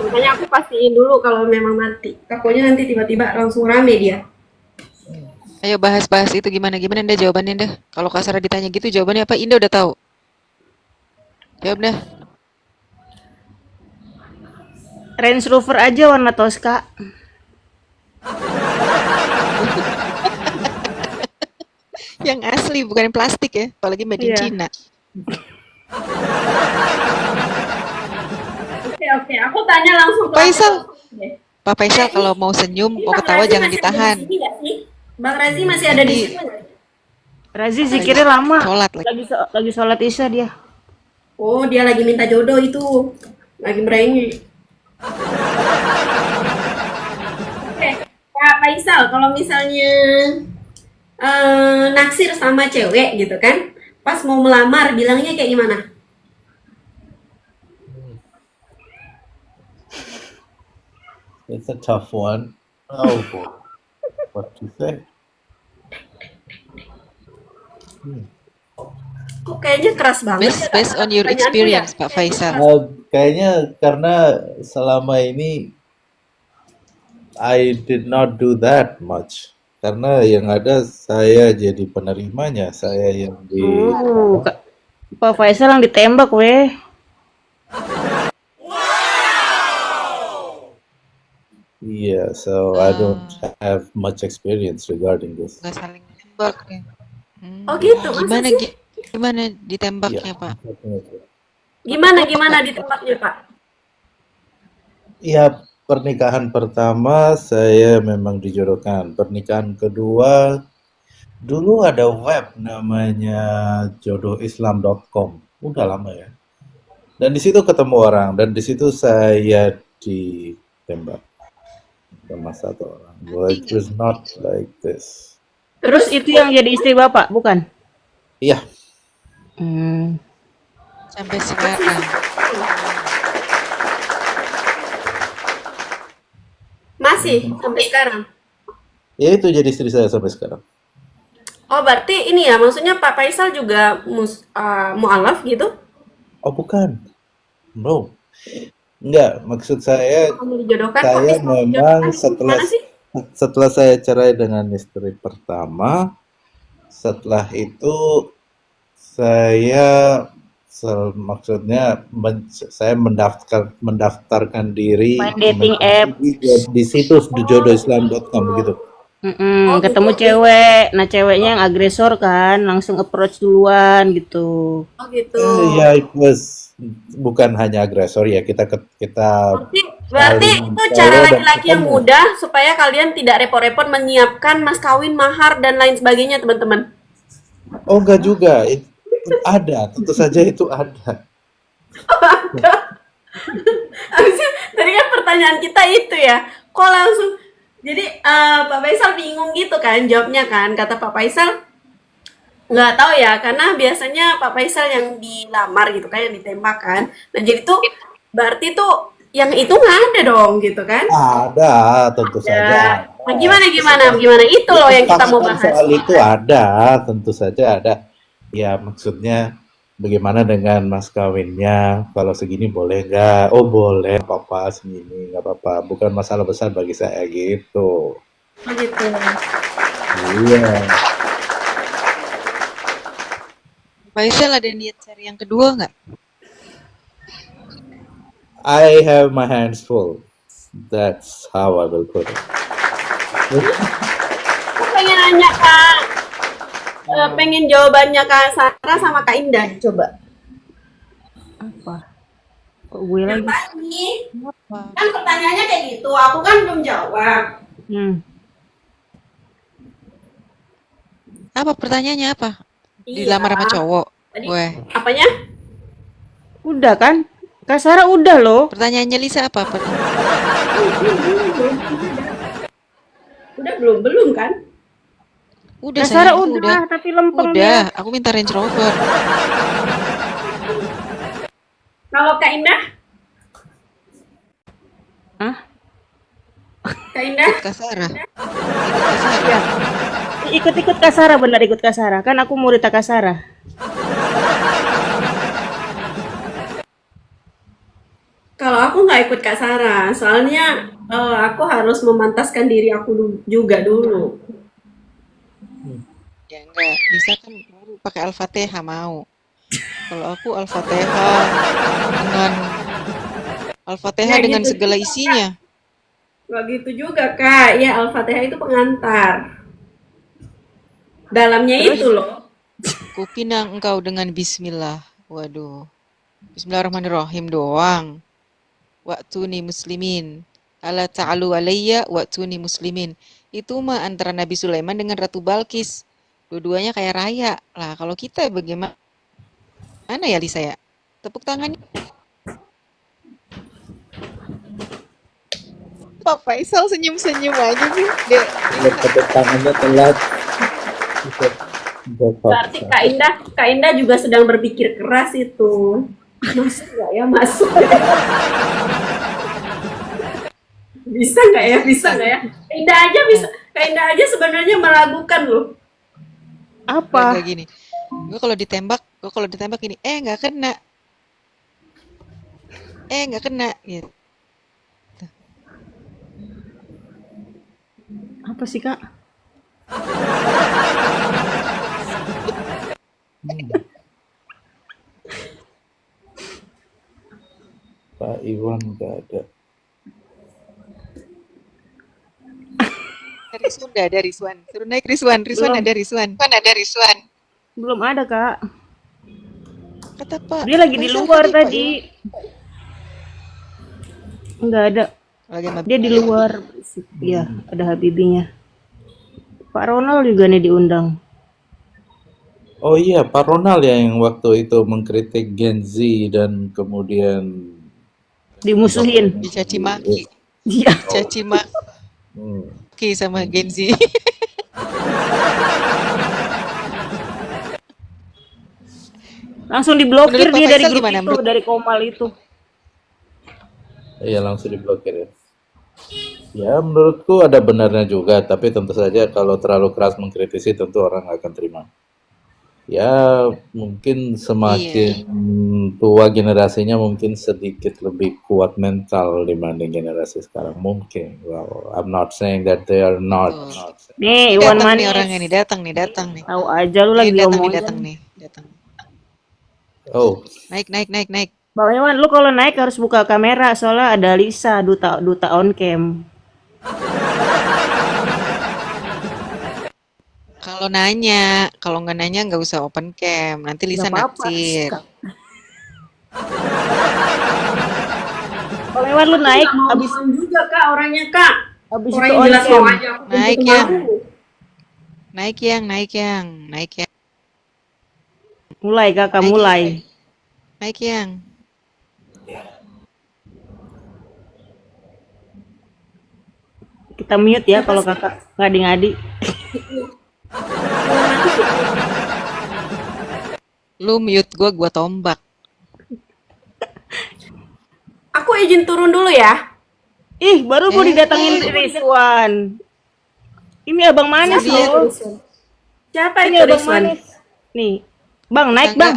Makanya aku pastiin dulu kalau memang mati. Takutnya nanti tiba-tiba langsung rame dia. Ayo bahas-bahas itu gimana Indah jawabannya Indah. Kalau Kak Sarah ditanya gitu jawabannya apa? Indah udah tahu. Jawab dah. Range Rover aja warna Tosca. Yang asli bukan yang plastik ya, apalagi made in Iya. China. Oke, aku tanya langsung ke Faisal. Oke. Pak Faisal kalau mau senyum, Ini mau Bang ketawa Razi jangan masih ada ditahan. di sini nggak sih? Bang Razi masih ada di Di- sini nggak? Razi zikirnya lama. Sholat lagi. Lagi sholat isya dia. Oh, dia lagi minta jodoh itu. Lagi merengek. Oke, Kak Faisal, kalau misalnya naksir sama cewek gitu kan, pas mau melamar bilangnya kayak gimana? It's a tough one. Oh boy. What to say? Kok kayaknya keras banget ya, Based on your pertanyaanku experience, ya? Pak Faisal. Kayaknya karena selama ini I did not do that much. Karena yang ada saya jadi penerimanya, saya yang di Pak Faisal yang ditembak weh. yeah, so I don't have much experience regarding this. Nggak saling nembak ya. Oh gitu, masa Gimana sih? gimana ditembaknya Yeah, Pak? definitely. Gimana di tempatnya Pak? Ya, pernikahan pertama saya memang dijodohkan. Pernikahan kedua, dulu ada web namanya jodohislam.com. Udah lama ya. Dan di situ ketemu orang, dan di situ saya ditembak sama satu orang. But it was not like this. Terus itu yang jadi istri Bapak, bukan? Iya, Hmm. sampai Masih sekarang. Masih sampai sekarang. Ya itu jadi istri saya sampai sekarang. Oh, berarti ini ya, maksudnya Pak Faisal juga mualaf gitu? Oh bukan, bro. Enggak, maksud saya Kamu dijodohkan kok saya bisa memang dijodohkan itu gimana sih? setelah saya cerai dengan istri pertama, setelah itu saya maksudnya saya mendaftarkan diri Main dating app. di situs jodohislam.com begitu. Oh Ketemu gitu. cewek. Nah, ceweknya yang agresor kan, langsung approach duluan gitu. Oh gitu. Ya, it was bukan hanya agresor ya, kita Berarti saling itu cara follow dan laki-laki yang ketemu. mudah supaya kalian tidak repot-repot menyiapkan mas kawin, mahar dan lain sebagainya, teman-teman. Oh enggak juga, ada, tentu saja itu ada. Harusnya tadi kan pertanyaan kita itu ya. Kok langsung jadi Pak Faisal bingung gitu kan jawabnya kan. Kata Pak Faisal nggak tahu ya karena biasanya Pak Faisal yang dilamar gitu kan yang ditembak kan. Nah jadi tuh berarti tuh yang itu nggak ada dong gitu kan. Ada, tentu saja. Ya. Nah, gimana itu loh yang kita mau Fakta bahas. soal itu ada, tentu saja ada. Ya maksudnya bagaimana dengan mas kawinnya? Kalau segini boleh nggak? Oh boleh, nggak apa-apa segini, nggak apa-apa. Bukan masalah besar bagi saya gitu. Oh gitu. Iya. Faisal ada niat cari yang kedua nggak? I have my hands full. That's how I will put it. Aku pengen nanya Kak, pengen jawabannya Kak Sarah sama Kak Indah coba. Apa? Kok gue Yang lagi? tadi Apa? kan pertanyaannya kayak gitu, aku kan belum jawab. Hmm. Apa pertanyaannya apa? Iya. Dilamar sama cowok. Tadi Weh, apanya? Udah kan? Kak Sarah udah loh. pertanyaannya Lisa apa? Udah belum kan? Udah Kak Sarah sayang, udah, tapi lempeng Udah, dia. aku minta Range Rover. Kalau Kak Indah? Hah? Kak Indah? Kak Sarah. Ya. Ikut-ikut Kak Sarah, benar ikut Kak Sarah. Kan aku murid Kak Sarah. Kalau aku nggak ikut Kak Sarah, soalnya aku harus memantaskan diri aku juga dulu. Ya enggak, Lisa kan baru pakai Al-Fatihah mau. Kalau aku Al-Fatihah dengan Al-Fatihah Ya dengan gitu segala juga, isinya. Nggak gitu juga Kak, ya Al-Fatihah itu pengantar. Dalamnya Terus? itu loh. Kupinang engkau dengan Bismillah. Waduh. Bismillahirrahmanirrahim doang. Waktuni muslimin. Ala ta'alu alayya waktuni muslimin. Itu mah antara Nabi Sulaiman dengan Ratu Balkis. Dua-duanya kayak raya. Lah kalau kita bagaimana ya Lisa ya? Tepuk tangan. Pak Faisal senyum-senyum aja sih. Tepuk tangannya telat. Berarti Kak Indah juga sedang berpikir keras itu. Masuk nggak ya? Masuk. Bisa nggak ya? Bisa nggak ya? Kak Indah aja bisa. Kak Indah aja sebenarnya meragukan loh. Apa? Kayak gini. Gue kalau ditembak gini, nggak kena. Nggak kena gitu. Apa sih Kak? Pak Iwan nggak ada. Ada Rizwan. Suruh naik Rizwan. Belum. Ada Rizwan. Belum ada Kak. Kata Pak. Dia lagi di Faisal luar Pak tadi. Enggak ada. Lagi sama Dia di luar. Iya, ada Habibinya. Pak Ronald juga nih diundang. Oh iya, Pak Ronald ya yang waktu itu mengkritik Gen Z dan kemudian Dimusuhin. dicaci maki. Iya. Caci maki sama Gen Z. Langsung diblokir Menurut Pak dia dari Faisal grup gimana? itu, dari Komal itu. Iya, langsung diblokir ya. Ya, menurutku ada benarnya juga, tapi tentu saja kalau terlalu keras mengkritisi tentu orang nggak akan terima. Ya, mungkin Iya. semakin tua generasinya mungkin sedikit lebih kuat mental dibanding generasi sekarang. Mungkin. Well, I'm not saying that they are not. Betul. Nih, Ini Iwan datang nih Manis. orangnya nih, datang nih, datang nih. Tahu aja lu lagi Datang diomongin. nih, datang. Oh, Naik, naik, naik, naik. Bang Iwan, lu kalau naik harus buka kamera soalnya ada Lisa, duta duta on cam. Kalau nggak nanya nggak usah open cam. Nanti Gak Lisa apa-apa. naksir. Kalau Iwan lu naik Nggak mau abis ngomong juga kak orangnya kak. abis Orang itu yang on jelas cam. mau aja aku Naik begitu yang, malu. naik yang, naik yang, naik yang, Mulai kakak naik, mulai. naik yang. Kita mute ya kalau kakak ngadi-ngadi. Lu mute gua tombak. Aku izin turun dulu ya. Ih, baru mau didatangin Rizwan. Ini abang manis Siapa loh. Siapa Ini itu abang Rizwan? manis. Nih, bang naik bang.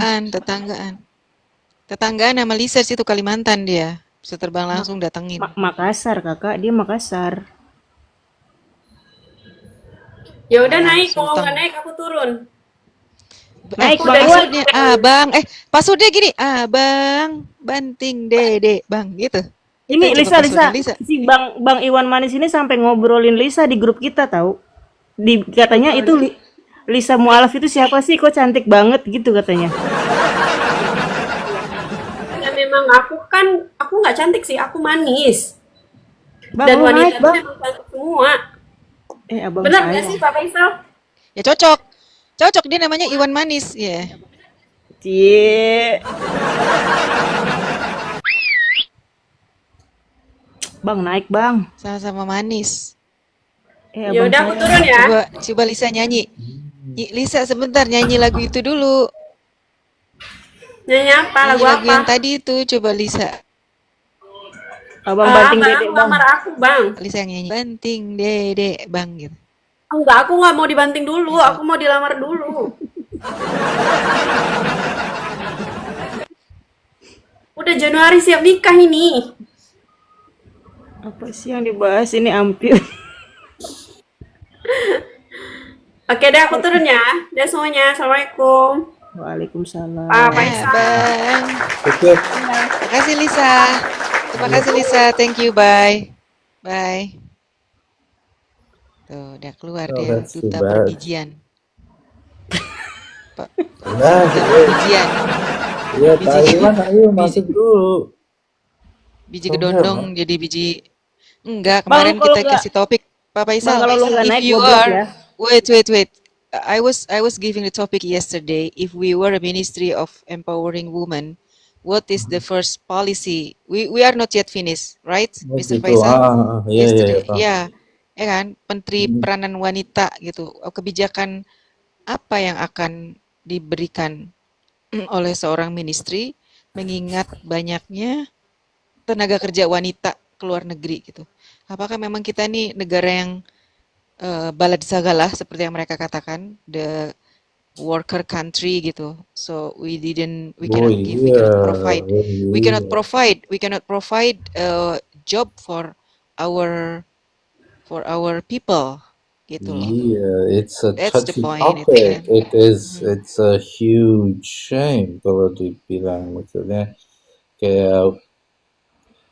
Tetanggaan sama Lisa situ Kalimantan dia. Bisa terbang langsung datengin. Makassar kakak, dia Makassar. Ya udah Alam naik, kalau Sultan. nggak naik aku turun. Naik bang Iwan. Passwordnya abang, passwordnya gini, abang, banting dede, bang, gitu. Ini Itu Lisa, coba Lisa, passwordnya Lisa. si bang Iwan Manis ini sampai ngobrolin Lisa di grup kita tahu. Katanya itu Lisa Mualaf itu siapa sih? Kok cantik banget gitu katanya. Ya memang aku nggak cantik sih, aku manis. Bang, Dan lu wanita naik itu bang. memang cantik semua. Abang Benar nggak saya. sih Pak Faisal? Ya cocok, cocok dia namanya Iwan Manis, ya. Cie. Bang naik bang. Sama-sama manis. Ya Abang udah aku saya. turun ya. Coba Lisa nyanyi. Lisa sebentar nyanyi lagu itu dulu. Nyanyi apa? Nyanyi Lagu lagu apa? yang tadi itu, coba Lisa. Abang banting Bang, dedek bang. lamar aku bang. Lisa yang nyanyi. Banting dede, bang, gitu. Enggak, aku nggak mau dibanting dulu, aku mau dilamar dulu. Udah Januari siap nikah ini. Apa sih yang dibahas ini Ampil? Oke deh aku turun ya. Udah semuanya. Assalamualaikum. Waalaikumsalam. Pak Faisal. Bang. oke. Terima kasih Lisa. Terima kasih Lisa. Thank you. Bye. Bye. Tuh, udah keluar Oh, dia that's too duta bad. perbijian. Nah, Duta perbijian. ya Taiwan, ayo masuk dulu. Biji Oh, gedondong jadi biji. Enggak, Bang, kemarin kalau kita nggak- kasih topik Pak Faisal. Bang, kalau lu nggak If naik, you gua blok are ya. wait. I was giving the topic yesterday. If we were a Ministry of Empowering Women, what is the first policy? We are not yet finished, right, Oh, Mr. gitu. Faisal? Iya, Yesterday, paham. ya kan, Menteri Peranan Wanita gitu. Kebijakan apa yang akan diberikan oleh seorang ministry mengingat banyaknya tenaga kerja wanita ke luar negeri gitu. Apakah memang kita nih negara yang balad sagala seperti yang mereka katakan, the worker country gitu. So we cannot give, we cannot provide, we cannot provide a job for our people gitu loh. Iya, it's a That's the touchy point, topic. itu kan. It's a huge shame kalau dibilang, maksudnya kayak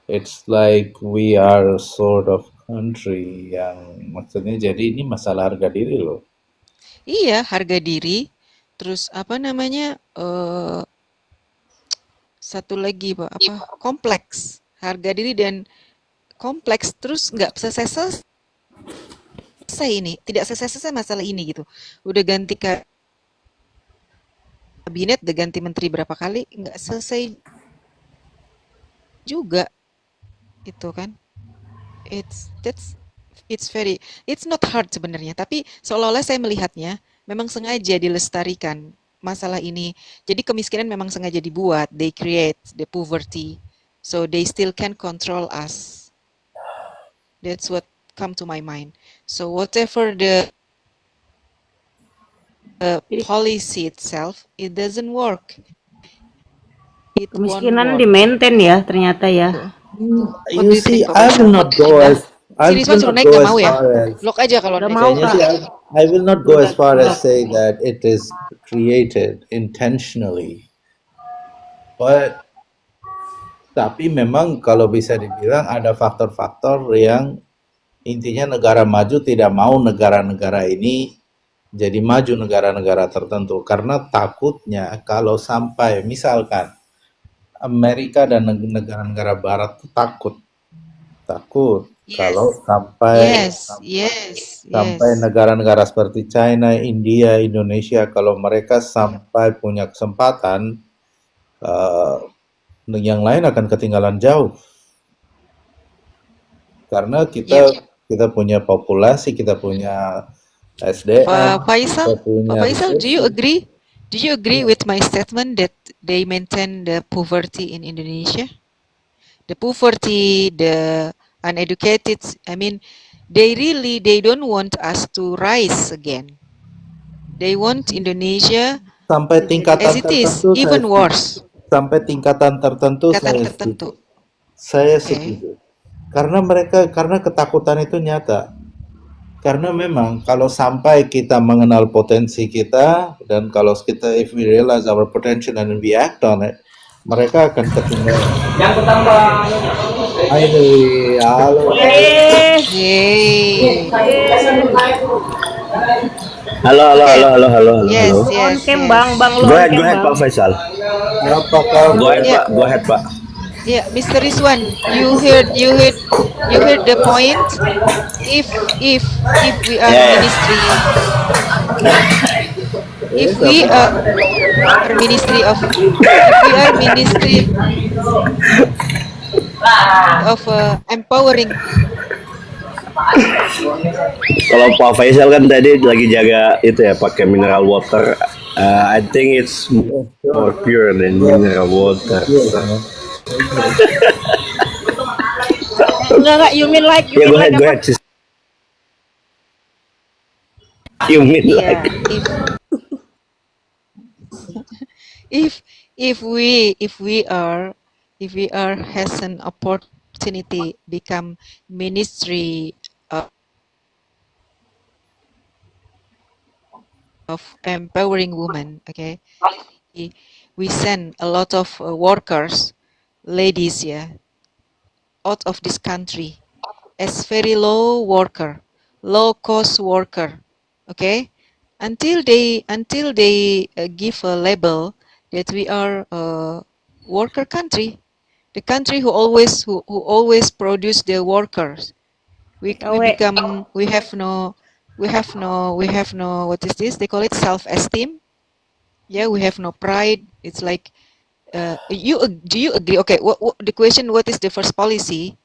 it's like we are a sort of country yang maksudnya jadi ini masalah harga diri loh. Iya, harga diri. Terus apa namanya? Satu lagi apa? Kompleks. Harga diri dan kompleks, terus nggak selesai ini, tidak selesai masalah ini gitu. Udah ganti kabinet, udah ganti menteri berapa kali, nggak selesai juga itu kan. It's not hard sebenarnya, tapi seolah-olah saya melihatnya memang sengaja dilestarikan masalah ini. Jadi kemiskinan memang sengaja dibuat. They create the poverty, so they still can control us. That's what come to my mind. So whatever the Jadi policy itself, it doesn't work. It won't kemiskinan work. di-maintain ya ternyata ya. What You do you see, think, Pak I will Faisal? not go Nah, as I si Rizwan will suruh not naik go nggak as mau ya? far as Lock aja kalau Udah naik. mau kayaknya Kak. sih I will not go as far as Lock. say that it is created intentionally, but tapi memang kalau bisa dibilang ada faktor-faktor yang intinya negara maju tidak mau negara-negara ini jadi maju, negara-negara tertentu, karena takutnya kalau sampai misalkan Amerika dan negara-negara barat tuh takut kalau Yes, sampai yes, sampai yes. negara-negara seperti China, India, Indonesia, kalau mereka sampai punya kesempatan, eh, yang lain akan ketinggalan jauh. Karena Yep. kita punya populasi, kita punya SDM, Pak kita Faisal, punya Pak Faisal, do you resources. agree? Do you agree Ya. with my statement that they maintain the poverty in Indonesia? The poverty, the uneducated, I mean, they don't want us to rise again. They want Indonesia Sampai tingkatan as it is, tertentu saya even setuju. worse. Sampai tingkatan tertentu Tingkatan saya tertentu. setuju. Saya Oke. setuju. Karena ketakutan itu nyata. Karena memang kalau sampai kita mengenal potensi kita dan kalau kita if we realize our potential and we act on it, mereka akan ketinggalan. Halo. Eh, Yay. Halo. Yes, on yes, cam yes. Bang lo Go on ahead, cam Pak Bang. Faisal. Apa kabar? Yeah. Go ahead, Pak. Yeah, Mr. Rizwan, you heard the point. If we are Yeah. ministry, if we are ministry of empowering. Kalau Pak Faisal kan tadi lagi jaga itu ya, pakai mineral water. I think it's more pure than mineral water. Enggak, you mean like Yeah, go apa? ahead. Sis. You mean Yeah, like? if we are has an opportunity become ministry of empowering women, okay, we send a lot of workers, ladies, yeah, out of this country as very low cost worker, okay, until they give a label that we are a worker country, the country who always produce the workers. We have no what is this? They call it self-esteem. Yeah, we have no pride. It's like do you agree? Okay, what the question? What is the first policy?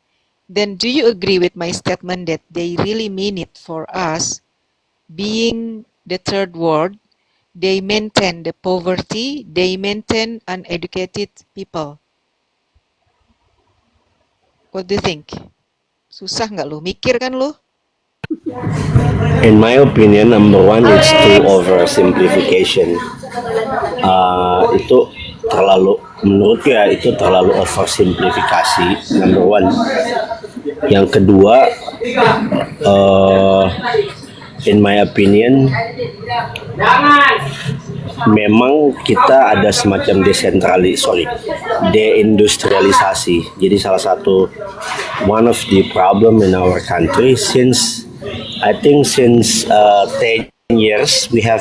Then do you agree with my statement that they really mean it for us, being the third world? They maintain the poverty. They maintain uneducated people. What do you think? Susah nggak lu? Mikir kan lu? In my opinion, number one, it's too oversimplification. Itu terlalu, menurut ya itu terlalu oversimplifikasi. Number one. Yang kedua, in my opinion, memang kita ada semacam deindustrialisasi. Jadi salah satu one of the problem in our country since 10 years we have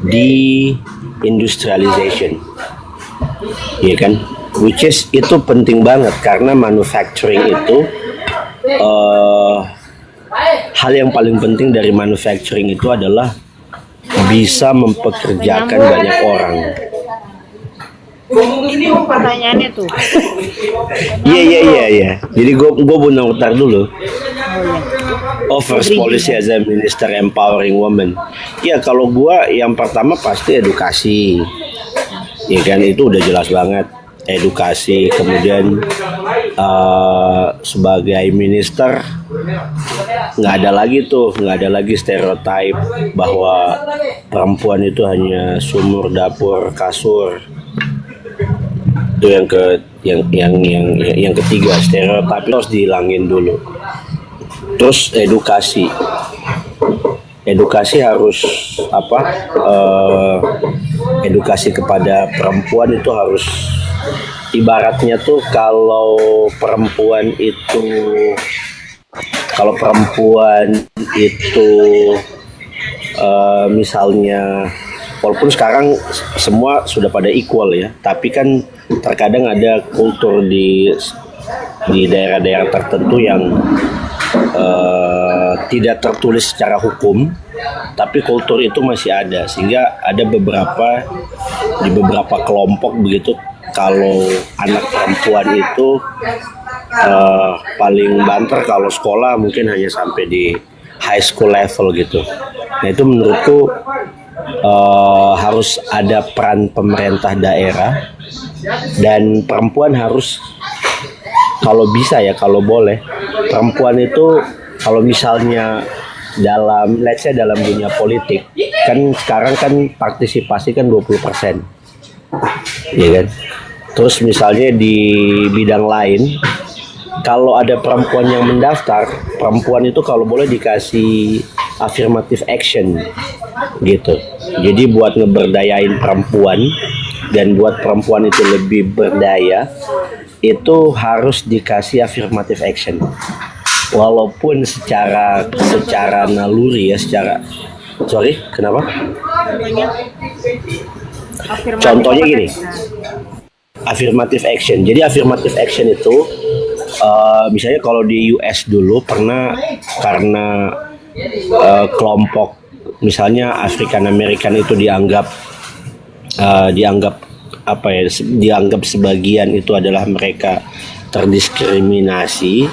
deindustrialization, ya kan? Which is itu penting banget karena manufacturing itu hal yang paling penting dari manufacturing itu adalah bisa mempekerjakan banyak orang. Ini pertanyaannya tuh. Iya. Jadi gue mau ntar dulu. first policy as a minister empowering women. Ya kalau gua yang pertama pasti edukasi. Ya kan itu udah jelas banget. Edukasi, kemudian sebagai minister nggak ada lagi stereotip bahwa perempuan itu hanya sumur, dapur, kasur. Itu yang ketiga, stereotip harus dihilangin dulu. Terus edukasi harus edukasi kepada perempuan itu harus, ibaratnya tuh kalau perempuan itu misalnya, walaupun sekarang semua sudah pada equal ya, tapi kan terkadang ada kultur di daerah-daerah tertentu yang tidak tertulis secara hukum, tapi kultur itu masih ada, sehingga ada di beberapa kelompok begitu, kalau anak perempuan itu paling banter kalau sekolah mungkin hanya sampai di high school level gitu. Nah itu menurutku harus ada peran pemerintah daerah, dan perempuan harus, kalau bisa ya, kalau boleh, perempuan itu kalau misalnya let's say dalam dunia politik, kan sekarang kan partisipasi kan 20%, ya kan. Terus misalnya di bidang lain, kalau ada perempuan yang mendaftar, perempuan itu kalau boleh dikasih affirmative action gitu. Jadi buat ngeberdayain perempuan dan buat perempuan itu lebih berdaya, itu harus dikasih affirmative action. Walaupun secara naluri ya, kenapa? Contohnya gini, affirmative action. Jadi affirmative action itu misalnya kalau di US dulu pernah, karena kelompok misalnya African American itu dianggap sebagian itu adalah mereka terdiskriminasi,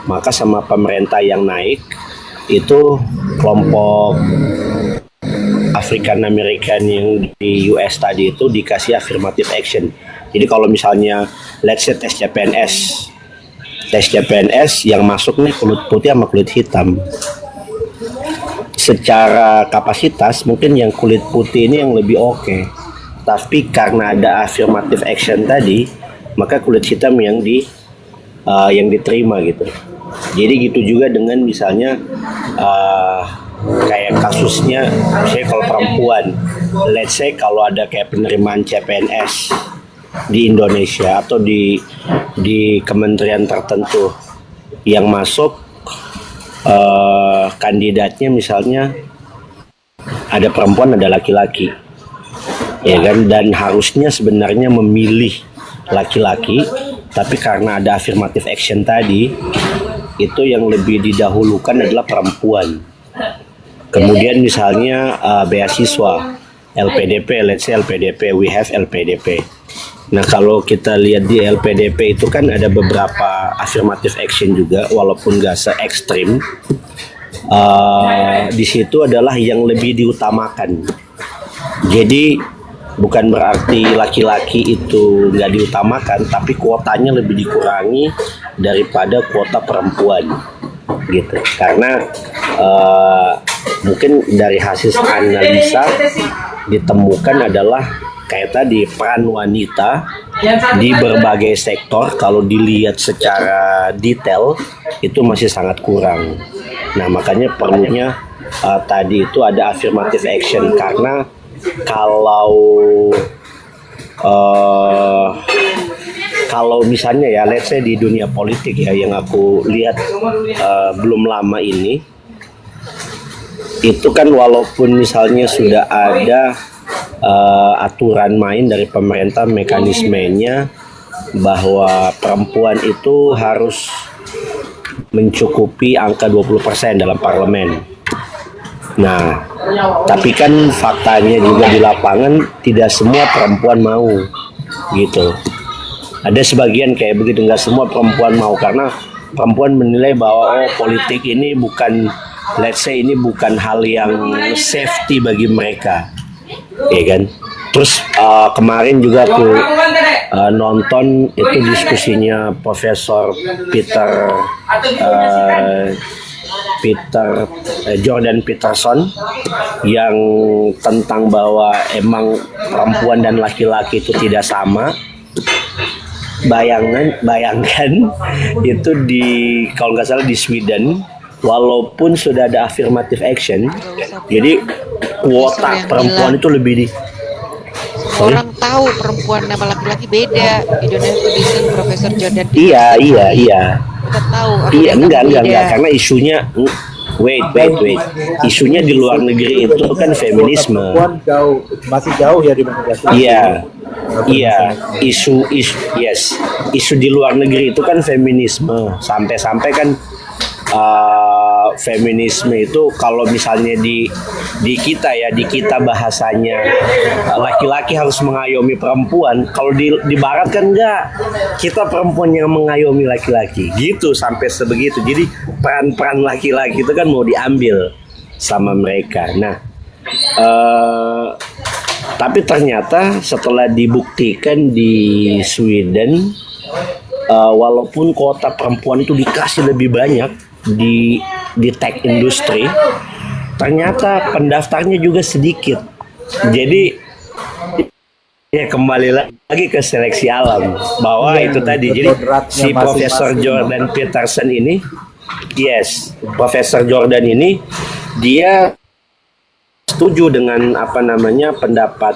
maka sama pemerintah yang naik itu kelompok African American yang di US tadi itu dikasih affirmative action. Jadi kalau misalnya let's say tes CPNS yang masuk nih kulit putih sama kulit hitam, secara kapasitas mungkin yang kulit putih ini yang lebih oke. Tapi karena ada affirmative action tadi, maka kulit hitam yang diterima gitu. Jadi gitu juga dengan misalnya kayak kasusnya, misalnya kalau perempuan, let's say kalau ada kayak penerimaan CPNS di Indonesia atau di kementerian tertentu yang masuk kandidatnya misalnya ada perempuan ada laki-laki, ya kan, dan harusnya sebenarnya memilih laki-laki, tapi karena ada affirmative action tadi, itu yang lebih didahulukan adalah perempuan. Kemudian misalnya beasiswa LPDP, let's say LPDP, we have LPDP. Nah kalau kita lihat di LPDP itu kan ada beberapa affirmative action juga, walaupun nggak se-ekstrim. Di situ adalah yang lebih diutamakan. Jadi bukan berarti laki-laki itu nggak diutamakan, tapi kuotanya lebih dikurangi daripada kuota perempuan gitu. Karena mungkin dari hasil analisa ditemukan adalah kayak tadi peran wanita di berbagai sektor kalau dilihat secara detail itu masih sangat kurang. Nah makanya perlunya tadi itu ada affirmative action, karena kalau misalnya ya let's say di dunia politik ya yang aku lihat belum lama ini itu kan walaupun misalnya sudah ada aturan main dari pemerintah, mekanismenya bahwa perempuan itu harus mencukupi angka 20% dalam parlemen. Nah, tapi kan faktanya juga di lapangan tidak semua perempuan mau gitu. Ada sebagian kayak begitu, nggak semua perempuan mau, karena perempuan menilai bahwa politik ini bukan, let's say ini bukan hal yang safety bagi mereka, ya kan? Terus kemarin juga aku nonton itu diskusinya Profesor Jordan Peterson yang tentang bahwa emang perempuan dan laki-laki itu tidak sama. Bayangkan itu di, kalau nggak salah di Sweden, walaupun sudah ada affirmative action, jadi kuota perempuan itu lebih di. Semua orang tahu perempuan sama laki-laki beda. You don't have to listen Profesor Jordan Iya. Kita tahu apa Iya, yang enggak, beda. karena isunya wait. Isunya di luar negeri itu kan feminisme. Perempuan masih jauh ya dibanding laki-laki. Iya, isu di luar negeri itu kan feminisme. Sampai kan feminisme itu kalau misalnya di kita bahasanya laki-laki harus mengayomi perempuan. Kalau di barat kan enggak, kita perempuan yang mengayomi laki-laki gitu, sampai sebegitu. Jadi peran laki-laki itu kan mau diambil sama mereka. Nah, tapi ternyata setelah dibuktikan di Sweden, walaupun kuota perempuan itu dikasih lebih banyak di tech industry, ternyata pendaftarnya juga sedikit. Jadi ya kembali lagi ke seleksi alam, bahwa itu tadi. Jadi si Profesor Jordan Peterson ini, Profesor Jordan ini dia setuju dengan pendapat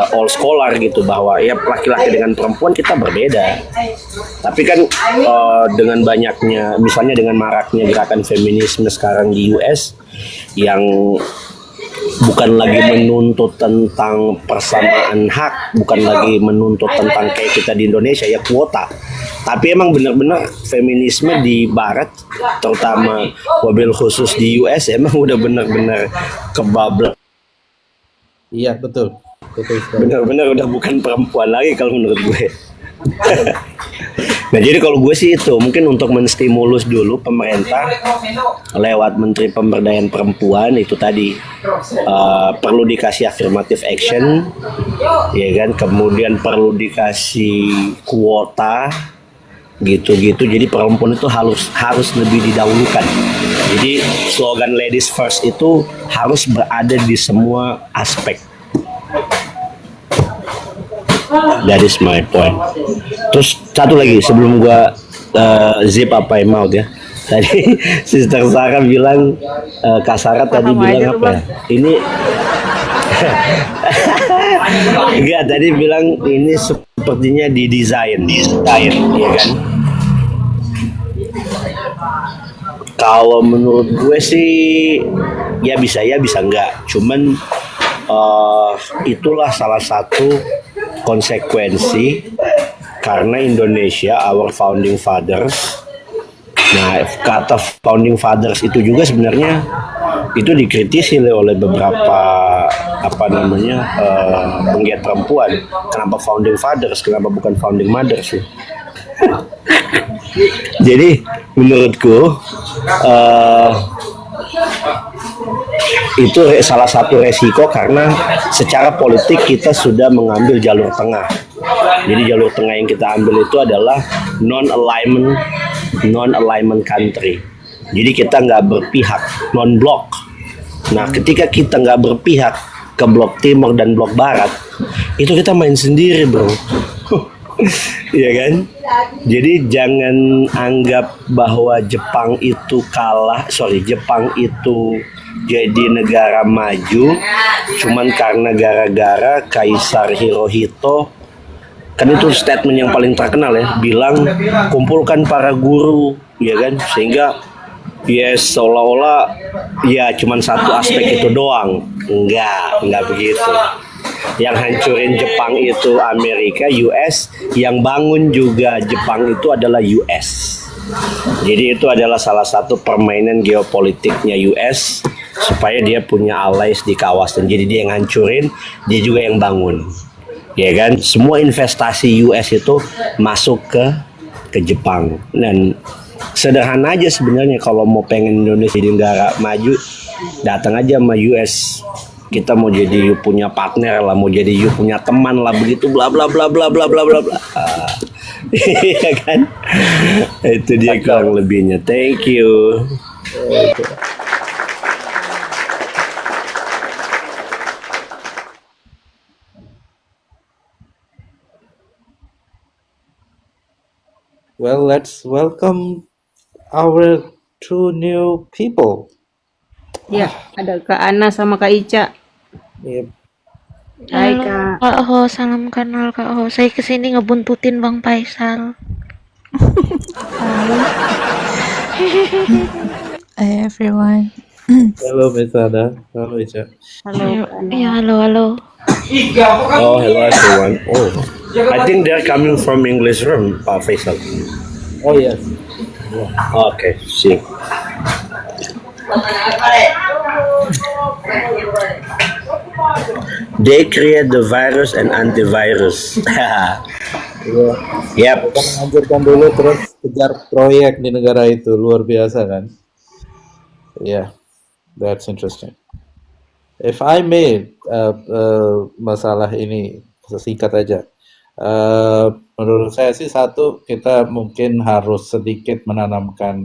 all scholar gitu, bahwa ya laki-laki dengan perempuan kita berbeda. Tapi kan dengan banyaknya, misalnya dengan maraknya gerakan feminisme sekarang di US yang bukan lagi menuntut tentang persamaan hak, bukan lagi menuntut tentang kayak kita di Indonesia ya kuota. Tapi emang benar-benar feminisme di barat, terutama mobil khusus di US, emang udah benar-benar kebablasan. Iya, betul sekali. Benar-benar udah bukan perempuan lagi kalau menurut gue. Nah, jadi kalau gue sih itu mungkin untuk menstimulus dulu pemerintah lewat Menteri Pemberdayaan Perempuan itu tadi, perlu dikasih affirmative action, ya kan, kemudian perlu dikasih kuota gitu-gitu. Jadi perempuan itu harus lebih didahulukan. Jadi slogan ladies first itu harus berada di semua aspek. That is my point. Terus satu lagi sebelum gua zip apa yang mau ya. Tadi Sister Sarah bilang Kak Sarah tadi bilang apa ya? Ini enggak, tadi bilang ini sepertinya didesain, ya kan? Kalau menurut gue sih ya bisa enggak. Cuman itulah salah satu konsekuensi karena Indonesia, our founding fathers. Nah, kata founding fathers itu juga sebenarnya itu dikritisi oleh beberapa penggiat perempuan. Kenapa founding fathers? Kenapa bukan founding mothers sih? Jadi menurutku itu salah satu resiko karena secara politik kita sudah mengambil jalur tengah. Jadi jalur tengah yang kita ambil itu adalah non-alignment country. Jadi kita nggak berpihak, non-blok. Nah, ketika kita nggak berpihak ke blok timur dan blok barat, itu kita main sendiri, bro. Iya kan? Jadi jangan anggap bahwa Jepang itu jadi negara maju cuman karena gara-gara Kaisar Hirohito. Kan itu statement yang paling terkenal ya, bilang kumpulkan para guru, ya kan? Sehingga seolah-olah ya cuman satu aspek itu doang. Enggak begitu. Yang hancurin Jepang itu Amerika, US, yang bangun juga Jepang itu adalah US. Jadi itu adalah salah satu permainan geopolitiknya US supaya dia punya allies di kawasan. Jadi dia yang hancurin, dia juga yang bangun. Ya kan? Semua investasi US itu masuk ke Jepang. Dan Sederhana aja sebenarnya, kalau mau pengen Indonesia jadi negara maju, datang aja sama US. Kita mau jadi you punya partner lah, mau jadi you punya teman lah, begitu bla bla bla bla bla bla bla bla. Iya kan? Itu dia kurang lebihnya. Thank you. Well, let's welcome our two new people. Ya, ada Kak Ana sama Kak Ica. Yep. Hai Halo Kak. Kak Ho, salam kenal Kak Ho. Saya kesini ngebuntutin Bang Faisal. Hi everyone. Halo Miss Ada. Halo Ica. Halo Ayo, Kak Ana. ya halo. Oh, hello everyone. Oh, I think they're coming from English room, Pak Faisal. Oh yes. Okay, see. They create the virus and antivirus. Iya. Yep. Kita menganjurkan dulu terus kejar proyek di negara itu, luar biasa kan? Yeah, that's interesting. If I may, masalah ini singkat aja. Menurut saya sih satu, kita mungkin harus sedikit menanamkan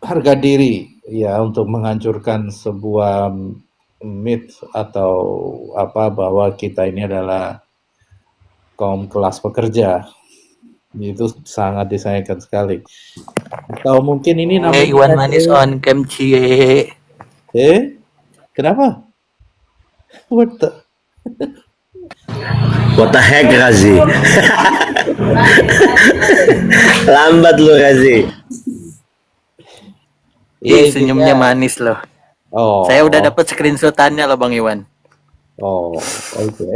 harga diri ya untuk menghancurkan sebuah myth atau apa bahwa kita ini adalah kaum kelas pekerja. Itu sangat disayangkan sekali. Atau mungkin ini namanya Iwan Manis on kimchi. Kenapa? What the? What the heck, Razi? Lambat lu, Razi. Ih, senyumnya manis loh. Oh. Saya udah dapat screenshotannya loh Bang Iwan. Oh, oke.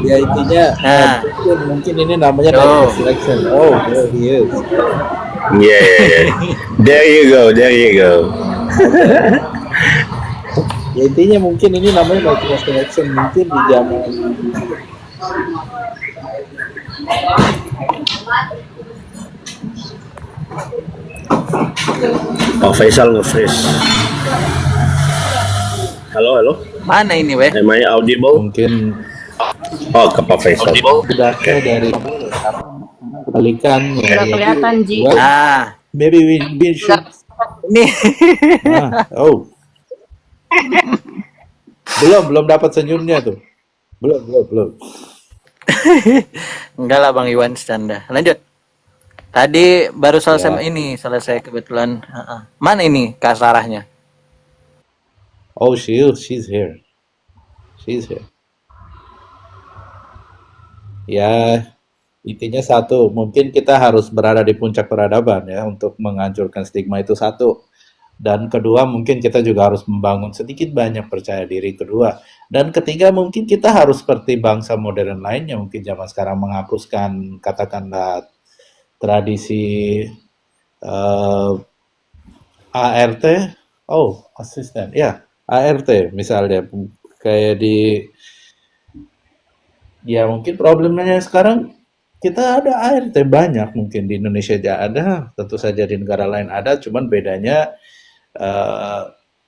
Ya intinya mungkin ini namanya natural selection. Oh, there he is. Yeah. There you go. Ya intinya mungkin ini namanya natural selection, mungkin di zaman Pak Faisal nge-freeze. Halo. Mana ini weh? Am I audible? mungkin Oh, ke Pak Faisal. data dari balikan Nggak kelihatan Ji. Ah, maybe we should ini oh belum dapat senyumnya tuh, belum. enggak lah Bang Iwan standar. Lanjut. Tadi baru selesai kebetulan. Mana ini Kak Sarahnya? Oh, she's here. Ya, intinya satu, mungkin kita harus berada di puncak peradaban ya untuk menghancurkan stigma itu satu. Dan kedua, mungkin kita juga harus membangun sedikit banyak percaya diri kedua. Dan ketiga, mungkin kita harus seperti bangsa modern lainnya, mungkin zaman sekarang menghapuskan katakanlah tradisi ART, asisten, ya ART misalnya, kayak ya mungkin problemnya sekarang kita ada ART banyak, mungkin di Indonesia aja ada, tentu saja di negara lain ada, cuman bedanya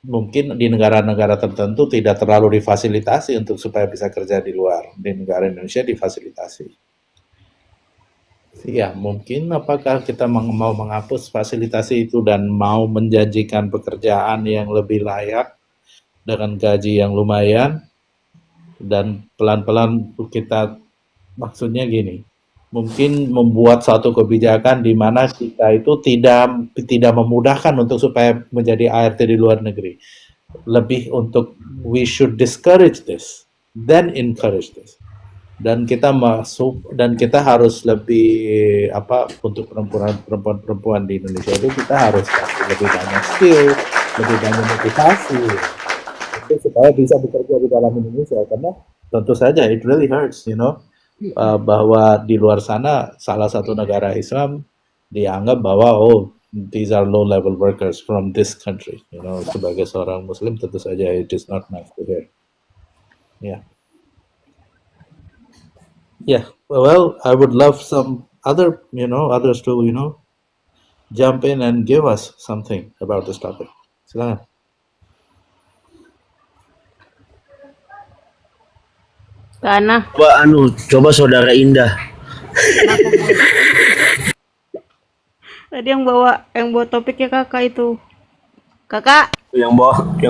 mungkin di negara-negara tertentu tidak terlalu difasilitasi untuk supaya bisa kerja di luar, di negara Indonesia difasilitasi. Ya, mungkin apakah kita mau menghapus fasilitasi itu dan mau menjanjikan pekerjaan yang lebih layak dengan gaji yang lumayan, dan pelan-pelan kita, maksudnya gini, mungkin membuat suatu kebijakan di mana kita itu tidak memudahkan untuk supaya menjadi ART di luar negeri. Lebih untuk we should discourage this, then encourage this. Dan kita harus lebih untuk perempuan di Indonesia itu kita harus kasih lebih banyak skill, lebih banyak motivasi supaya bisa bekerja di dalam Indonesia, karena tentu saja it really hurts, bahwa di luar sana salah satu negara Islam dianggap bahwa these are low level workers from this country, sebagai seorang Muslim tentu saja it is not nice to hear. Yeah. Yeah, well, I would love some others to, jump in and give us something about this topic. Silakan. Kak Ana, Coba saudara Indah. kenapa boy? Tadi yang bawa topiknya kakak itu. Kakak, Yang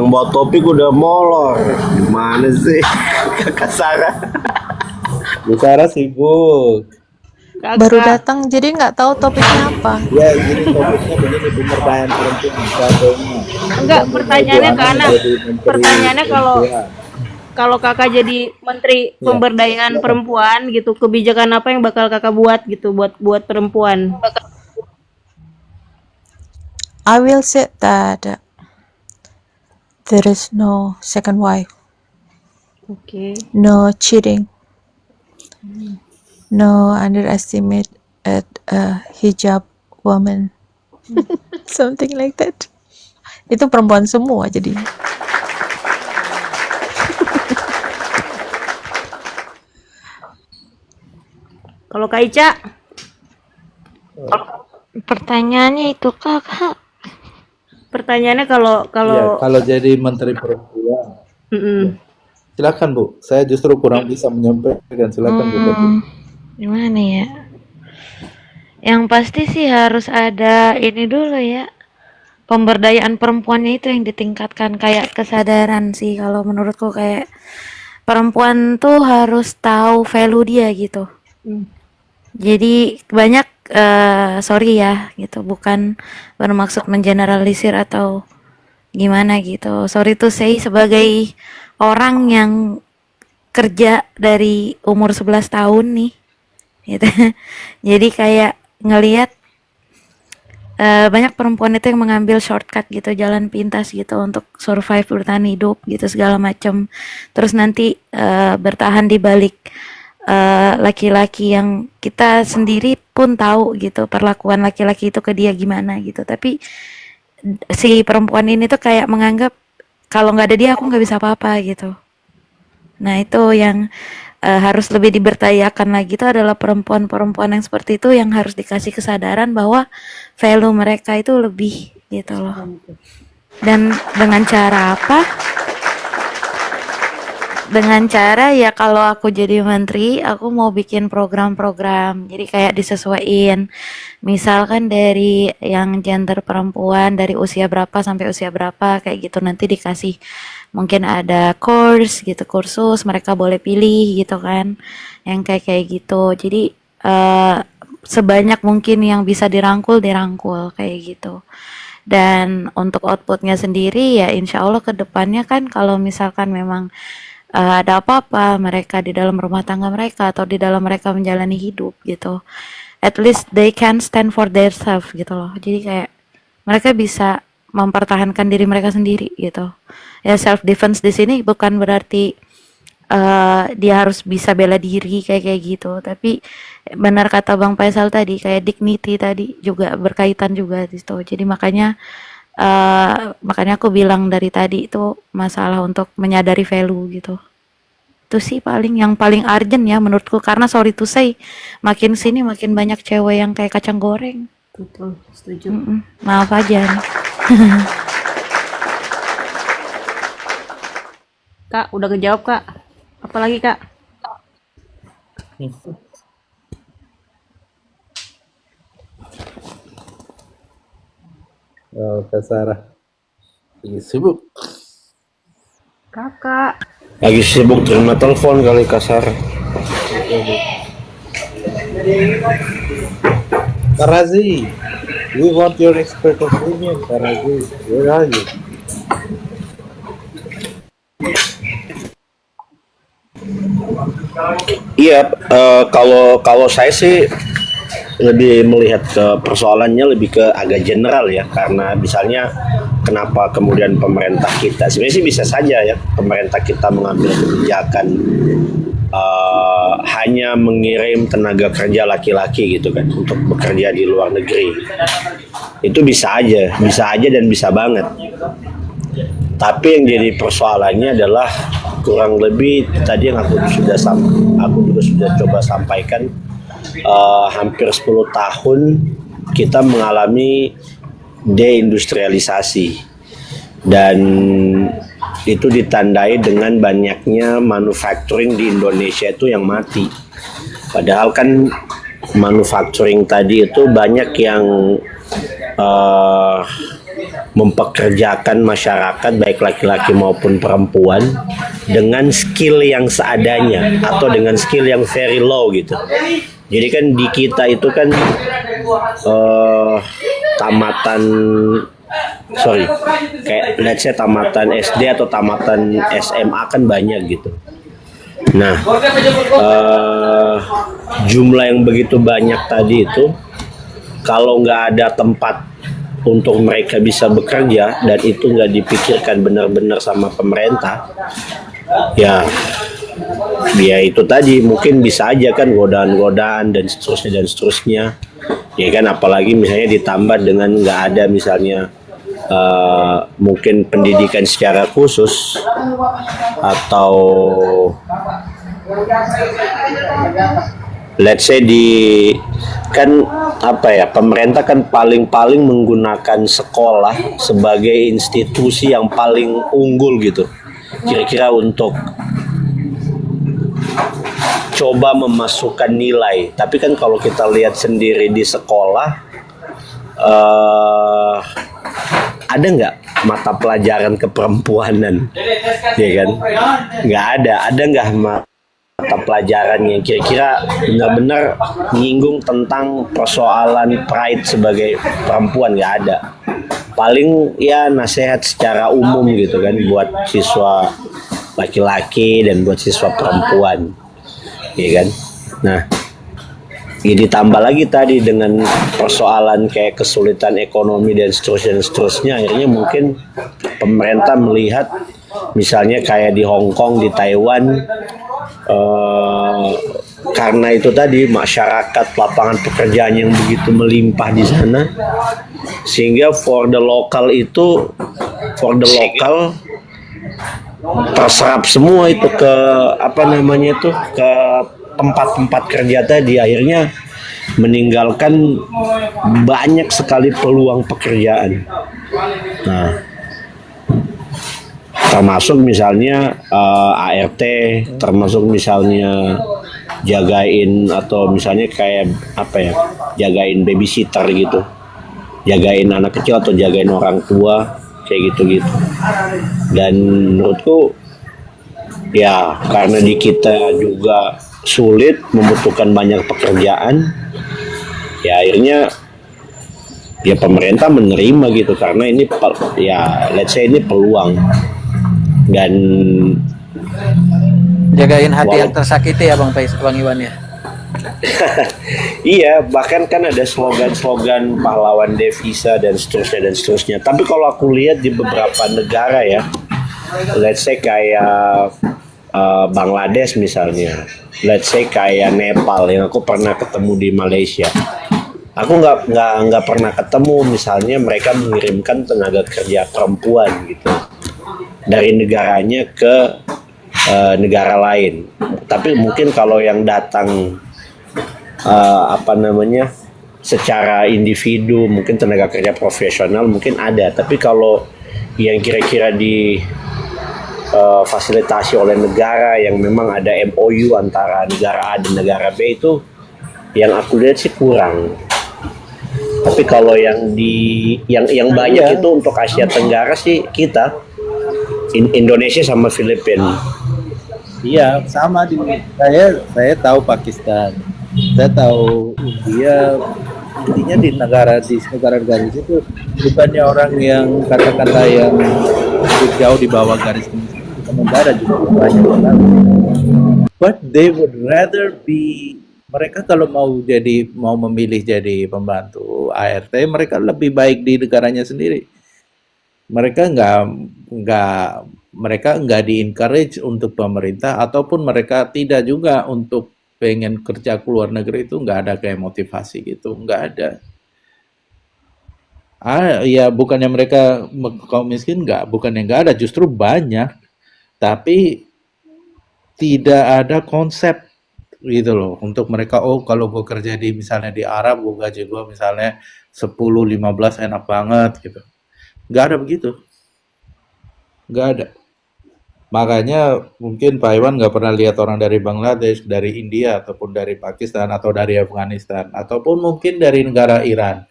bawa topik udah molor. Gimana sih? Kakak Sarah. Bu Sarah sibuk. Baru kakak. datang jadi nggak tahu topiknya apa. Ya, ini topiknya begini, pemberdayaan perempuan. Contohnya, Enggak, yang pertanyaannya Bu Kak Ana Ana. jadi menteri Pertanyaannya kalau perempuan. kakak jadi menteri Ya, pemberdayaan silakan. perempuan gitu, kebijakan apa yang bakal kakak buat gitu buat perempuan? I will say that there is no second wife, Oke. no cheating, no underestimate at a hijab woman, something like that. Itu perempuan semua jadi. Kalau Kak Ica, Pertanyaannya itu kakak. pertanyaannya kalau Ya, kalau kalau jadi menteri perempuan. Mm-mm. Silakan Bu, saya justru kurang bisa menyampaikan. Silakan Bu Teti. Gimana ya? Yang pasti sih harus ada ini dulu ya. Pemberdayaan perempuannya itu yang ditingkatkan, kayak kesadaran sih kalau menurutku, kayak perempuan tuh harus tahu value dia gitu. Jadi banyak sorry ya gitu, bukan bermaksud mengeneralisir atau gimana gitu. Sorry to say, sebagai orang yang kerja dari umur 11 tahun nih gitu. Jadi kayak ngelihat banyak perempuan itu yang mengambil shortcut gitu, jalan pintas gitu untuk survive, bertahan hidup gitu segala macam. Terus nanti bertahan di balik laki-laki yang kita sendiri pun tahu gitu perlakuan laki-laki itu ke dia gimana gitu. Tapi si perempuan ini tuh kayak menganggap kalau nggak ada dia aku nggak bisa apa-apa gitu. Nah itu yang harus lebih diberdayakan lagi, itu adalah perempuan-perempuan yang seperti itu yang harus dikasih kesadaran bahwa value mereka itu lebih gitu loh. Dan dengan cara apa? Dengan cara ya kalau aku jadi menteri, aku mau bikin program-program. Jadi kayak disesuaiin. Misalkan dari yang gender perempuan dari usia berapa sampai usia berapa kayak gitu, nanti dikasih mungkin ada course gitu, kursus mereka boleh pilih gitu kan. Yang kayak gitu. Jadi sebanyak mungkin yang bisa dirangkul kayak gitu. Dan untuk outputnya sendiri ya insya Allah ke depannya kan kalau misalkan memang ada apa-apa mereka di dalam rumah tangga mereka atau di dalam mereka menjalani hidup gitu, at least they can stand for themselves gitu loh. Jadi kayak mereka bisa mempertahankan diri mereka sendiri gitu. Ya self defense di sini bukan berarti dia harus bisa bela diri kayak gitu, tapi benar kata Bang Faisal tadi, kayak dignity tadi juga berkaitan juga di situ. Jadi makanya aku bilang dari tadi itu masalah untuk menyadari value gitu. Itu sih yang paling urgent ya menurutku, karena sorry to say makin sini makin banyak cewek yang kayak kacang goreng. Betul, setuju. Maaf aja nih. Kak, udah kejawab Kak. Apalagi Kak? Oh, Kak Sarah. Lagi sibuk. Kakak. Lagi sibuk terima telepon kali Kak Sarah. Kak Razi, we want your expert opinion, Kak Razi. Where are you? Iya, kalau saya sih lebih melihat ke persoalannya lebih ke agak general ya, karena misalnya kenapa kemudian pemerintah kita sebenarnya sih bisa saja ya pemerintah kita mengambil kebijakan hanya mengirim tenaga kerja laki-laki gitu kan untuk bekerja di luar negeri. Itu bisa aja dan bisa banget. Tapi yang jadi persoalannya adalah kurang lebih tadi yang aku juga sudah coba sampaikan, hampir 10 tahun kita mengalami deindustrialisasi, dan itu ditandai dengan banyaknya manufacturing di Indonesia itu yang mati. Padahal kan manufacturing tadi itu banyak yang mempekerjakan masyarakat baik laki-laki maupun perempuan dengan skill yang seadanya atau dengan skill yang very low gitu. Jadi kan di kita itu kan kayak let's say tamatan SD atau tamatan SMA kan banyak gitu. Nah, jumlah yang begitu banyak tadi itu, kalau nggak ada tempat untuk mereka bisa bekerja dan itu nggak dipikirkan benar-benar sama pemerintah, ya itu tadi mungkin bisa aja kan godaan-godaan dan seterusnya, ya kan, apalagi misalnya ditambah dengan nggak ada misalnya mungkin pendidikan secara khusus atau let's say pemerintah kan paling menggunakan sekolah sebagai institusi yang paling unggul gitu, kira-kira untuk coba memasukkan nilai. Tapi kan kalau kita lihat sendiri di sekolah, ada nggak mata pelajaran keperempuanan, ya kan? Nggak ada. Ada nggak mata pelajaran yang kira-kira benar-benar menyinggung tentang persoalan pride sebagai perempuan? Nggak ada. Paling ya nasihat secara umum gitu kan, buat siswa laki-laki dan buat siswa perempuan, ya kan? Nah, ya ditambah lagi tadi dengan persoalan kayak kesulitan ekonomi dan seterusnya, akhirnya mungkin pemerintah melihat misalnya kayak di Hong Kong, di Taiwan, karena itu tadi masyarakat, lapangan pekerjaan yang begitu melimpah di sana, sehingga for the local terserap semua itu ke ke tempat-tempat kerja tadi, akhirnya meninggalkan banyak sekali peluang pekerjaan. Nah, termasuk misalnya ART, termasuk misalnya jagain atau misalnya kayak jagain babysitter gitu, jagain anak kecil atau jagain orang tua kayak gitu-gitu. Dan menurutku ya karena di kita juga sulit, membutuhkan banyak pekerjaan, ya akhirnya ya pemerintah menerima gitu, karena ini ya let's say ini peluang. Dan Jagain hati yang tersakiti ya Bang Iwan ya. Iya, bahkan kan ada slogan-slogan pahlawan devisa dan seterusnya. Tapi kalau aku lihat di beberapa negara ya, let's say kayak Bangladesh misalnya, let's say kayak Nepal yang aku pernah ketemu di Malaysia, aku nggak pernah ketemu misalnya mereka mengirimkan tenaga kerja perempuan gitu dari negaranya ke negara lain. Tapi mungkin kalau yang datang secara individu, mungkin tenaga kerja profesional mungkin ada, tapi kalau yang kira-kira di fasilitasi oleh negara yang memang ada MOU antara negara A dan negara B, itu yang aku lihat sih kurang. Tapi kalau yang banyak itu untuk Asia Tenggara sih kita Indonesia sama Filipina. Iya, sama di saya tahu Pakistan, saya tahu India. Intinya di negara itu bukannya orang yang kata-kata yang jauh di bawah garis kemiskinan, negara juga banyak sekali. But they would rather be, mereka kalau mau memilih jadi pembantu ART, mereka lebih baik di negaranya sendiri. Mereka nggak di-encourage untuk pemerintah, ataupun mereka tidak juga untuk pengen kerja ke luar negeri, itu nggak ada kayak motivasi gitu, nggak ada. Ya bukannya mereka kaum miskin nggak, bukannya nggak ada, justru banyak, tapi tidak ada konsep gitu loh untuk mereka. Oh, kalau gue kerja di misalnya di Arab, gue gaji gue misalnya 10-15 enak banget gitu. Nggak ada begitu, nggak ada. Makanya mungkin Pak Iwan nggak pernah lihat orang dari Bangladesh, dari India, ataupun dari Pakistan, atau dari Afghanistan, ataupun mungkin dari negara Iran.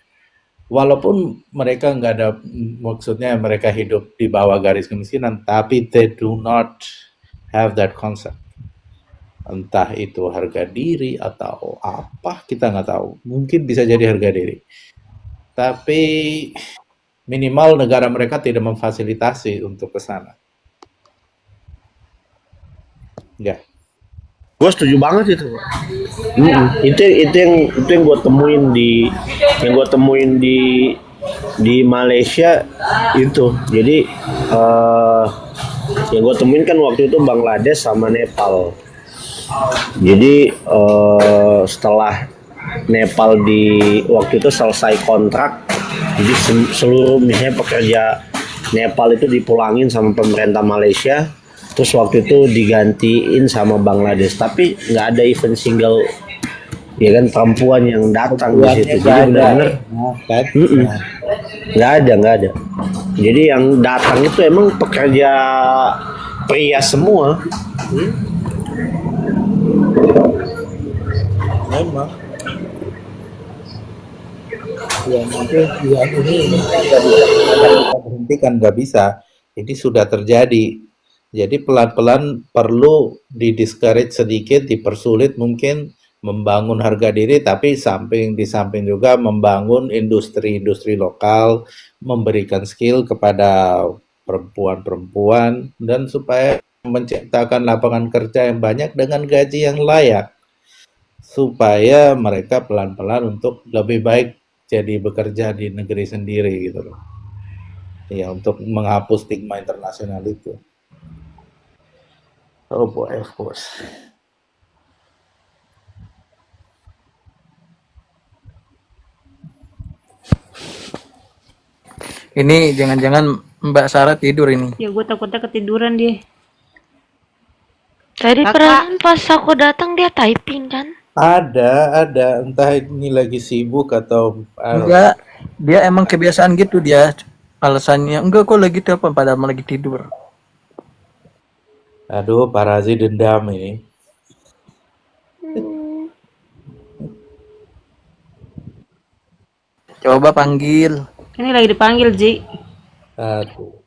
Walaupun mereka nggak ada, maksudnya mereka hidup di bawah garis kemiskinan, tapi they do not have that concept. Entah itu harga diri atau apa, kita nggak tahu. Mungkin bisa jadi harga diri. Tapi minimal negara mereka tidak memfasilitasi untuk ke sana. Enggak. Gue setuju banget itu. Itu yang gue temuin di Malaysia itu. Jadi yang gue temuin kan waktu itu Bangladesh sama Nepal. Jadi setelah Nepal waktu itu selesai kontrak, jadi seluruh misalnya pekerja Nepal itu dipulangin sama pemerintah Malaysia. Terus waktu itu digantiin sama Bangladesh, tapi nggak ada event single, ya kan, perempuan yang datang di situ. Jadi benar-benar nggak ada. Jadi yang datang itu emang pekerja pria semua. Memang. Ya mungkin yang ini nggak bisa berhentikan, nggak bisa. Ini sudah terjadi. Jadi pelan-pelan perlu di-discourage sedikit, dipersulit mungkin membangun harga diri, tapi di samping juga membangun industri-industri lokal, memberikan skill kepada perempuan-perempuan, dan supaya menciptakan lapangan kerja yang banyak dengan gaji yang layak, supaya mereka pelan-pelan untuk lebih baik jadi bekerja di negeri sendiri gitu loh. Ya, untuk menghapus stigma internasional itu. Oh boy, of course. Ini jangan-jangan Mbak Sarah tidur ini. Ya gue takutnya ketiduran dia. Tadi Kakak. perasaan pas aku datang dia typing kan? Ada, entah ini lagi sibuk atau Enggak, dia emang kebiasaan gitu dia. Alasannya enggak kok lagi telepon padahal lagi tidur. aduh, Pak Razi dendam ini. Coba panggil. Ini lagi dipanggil, Ji. Aduh.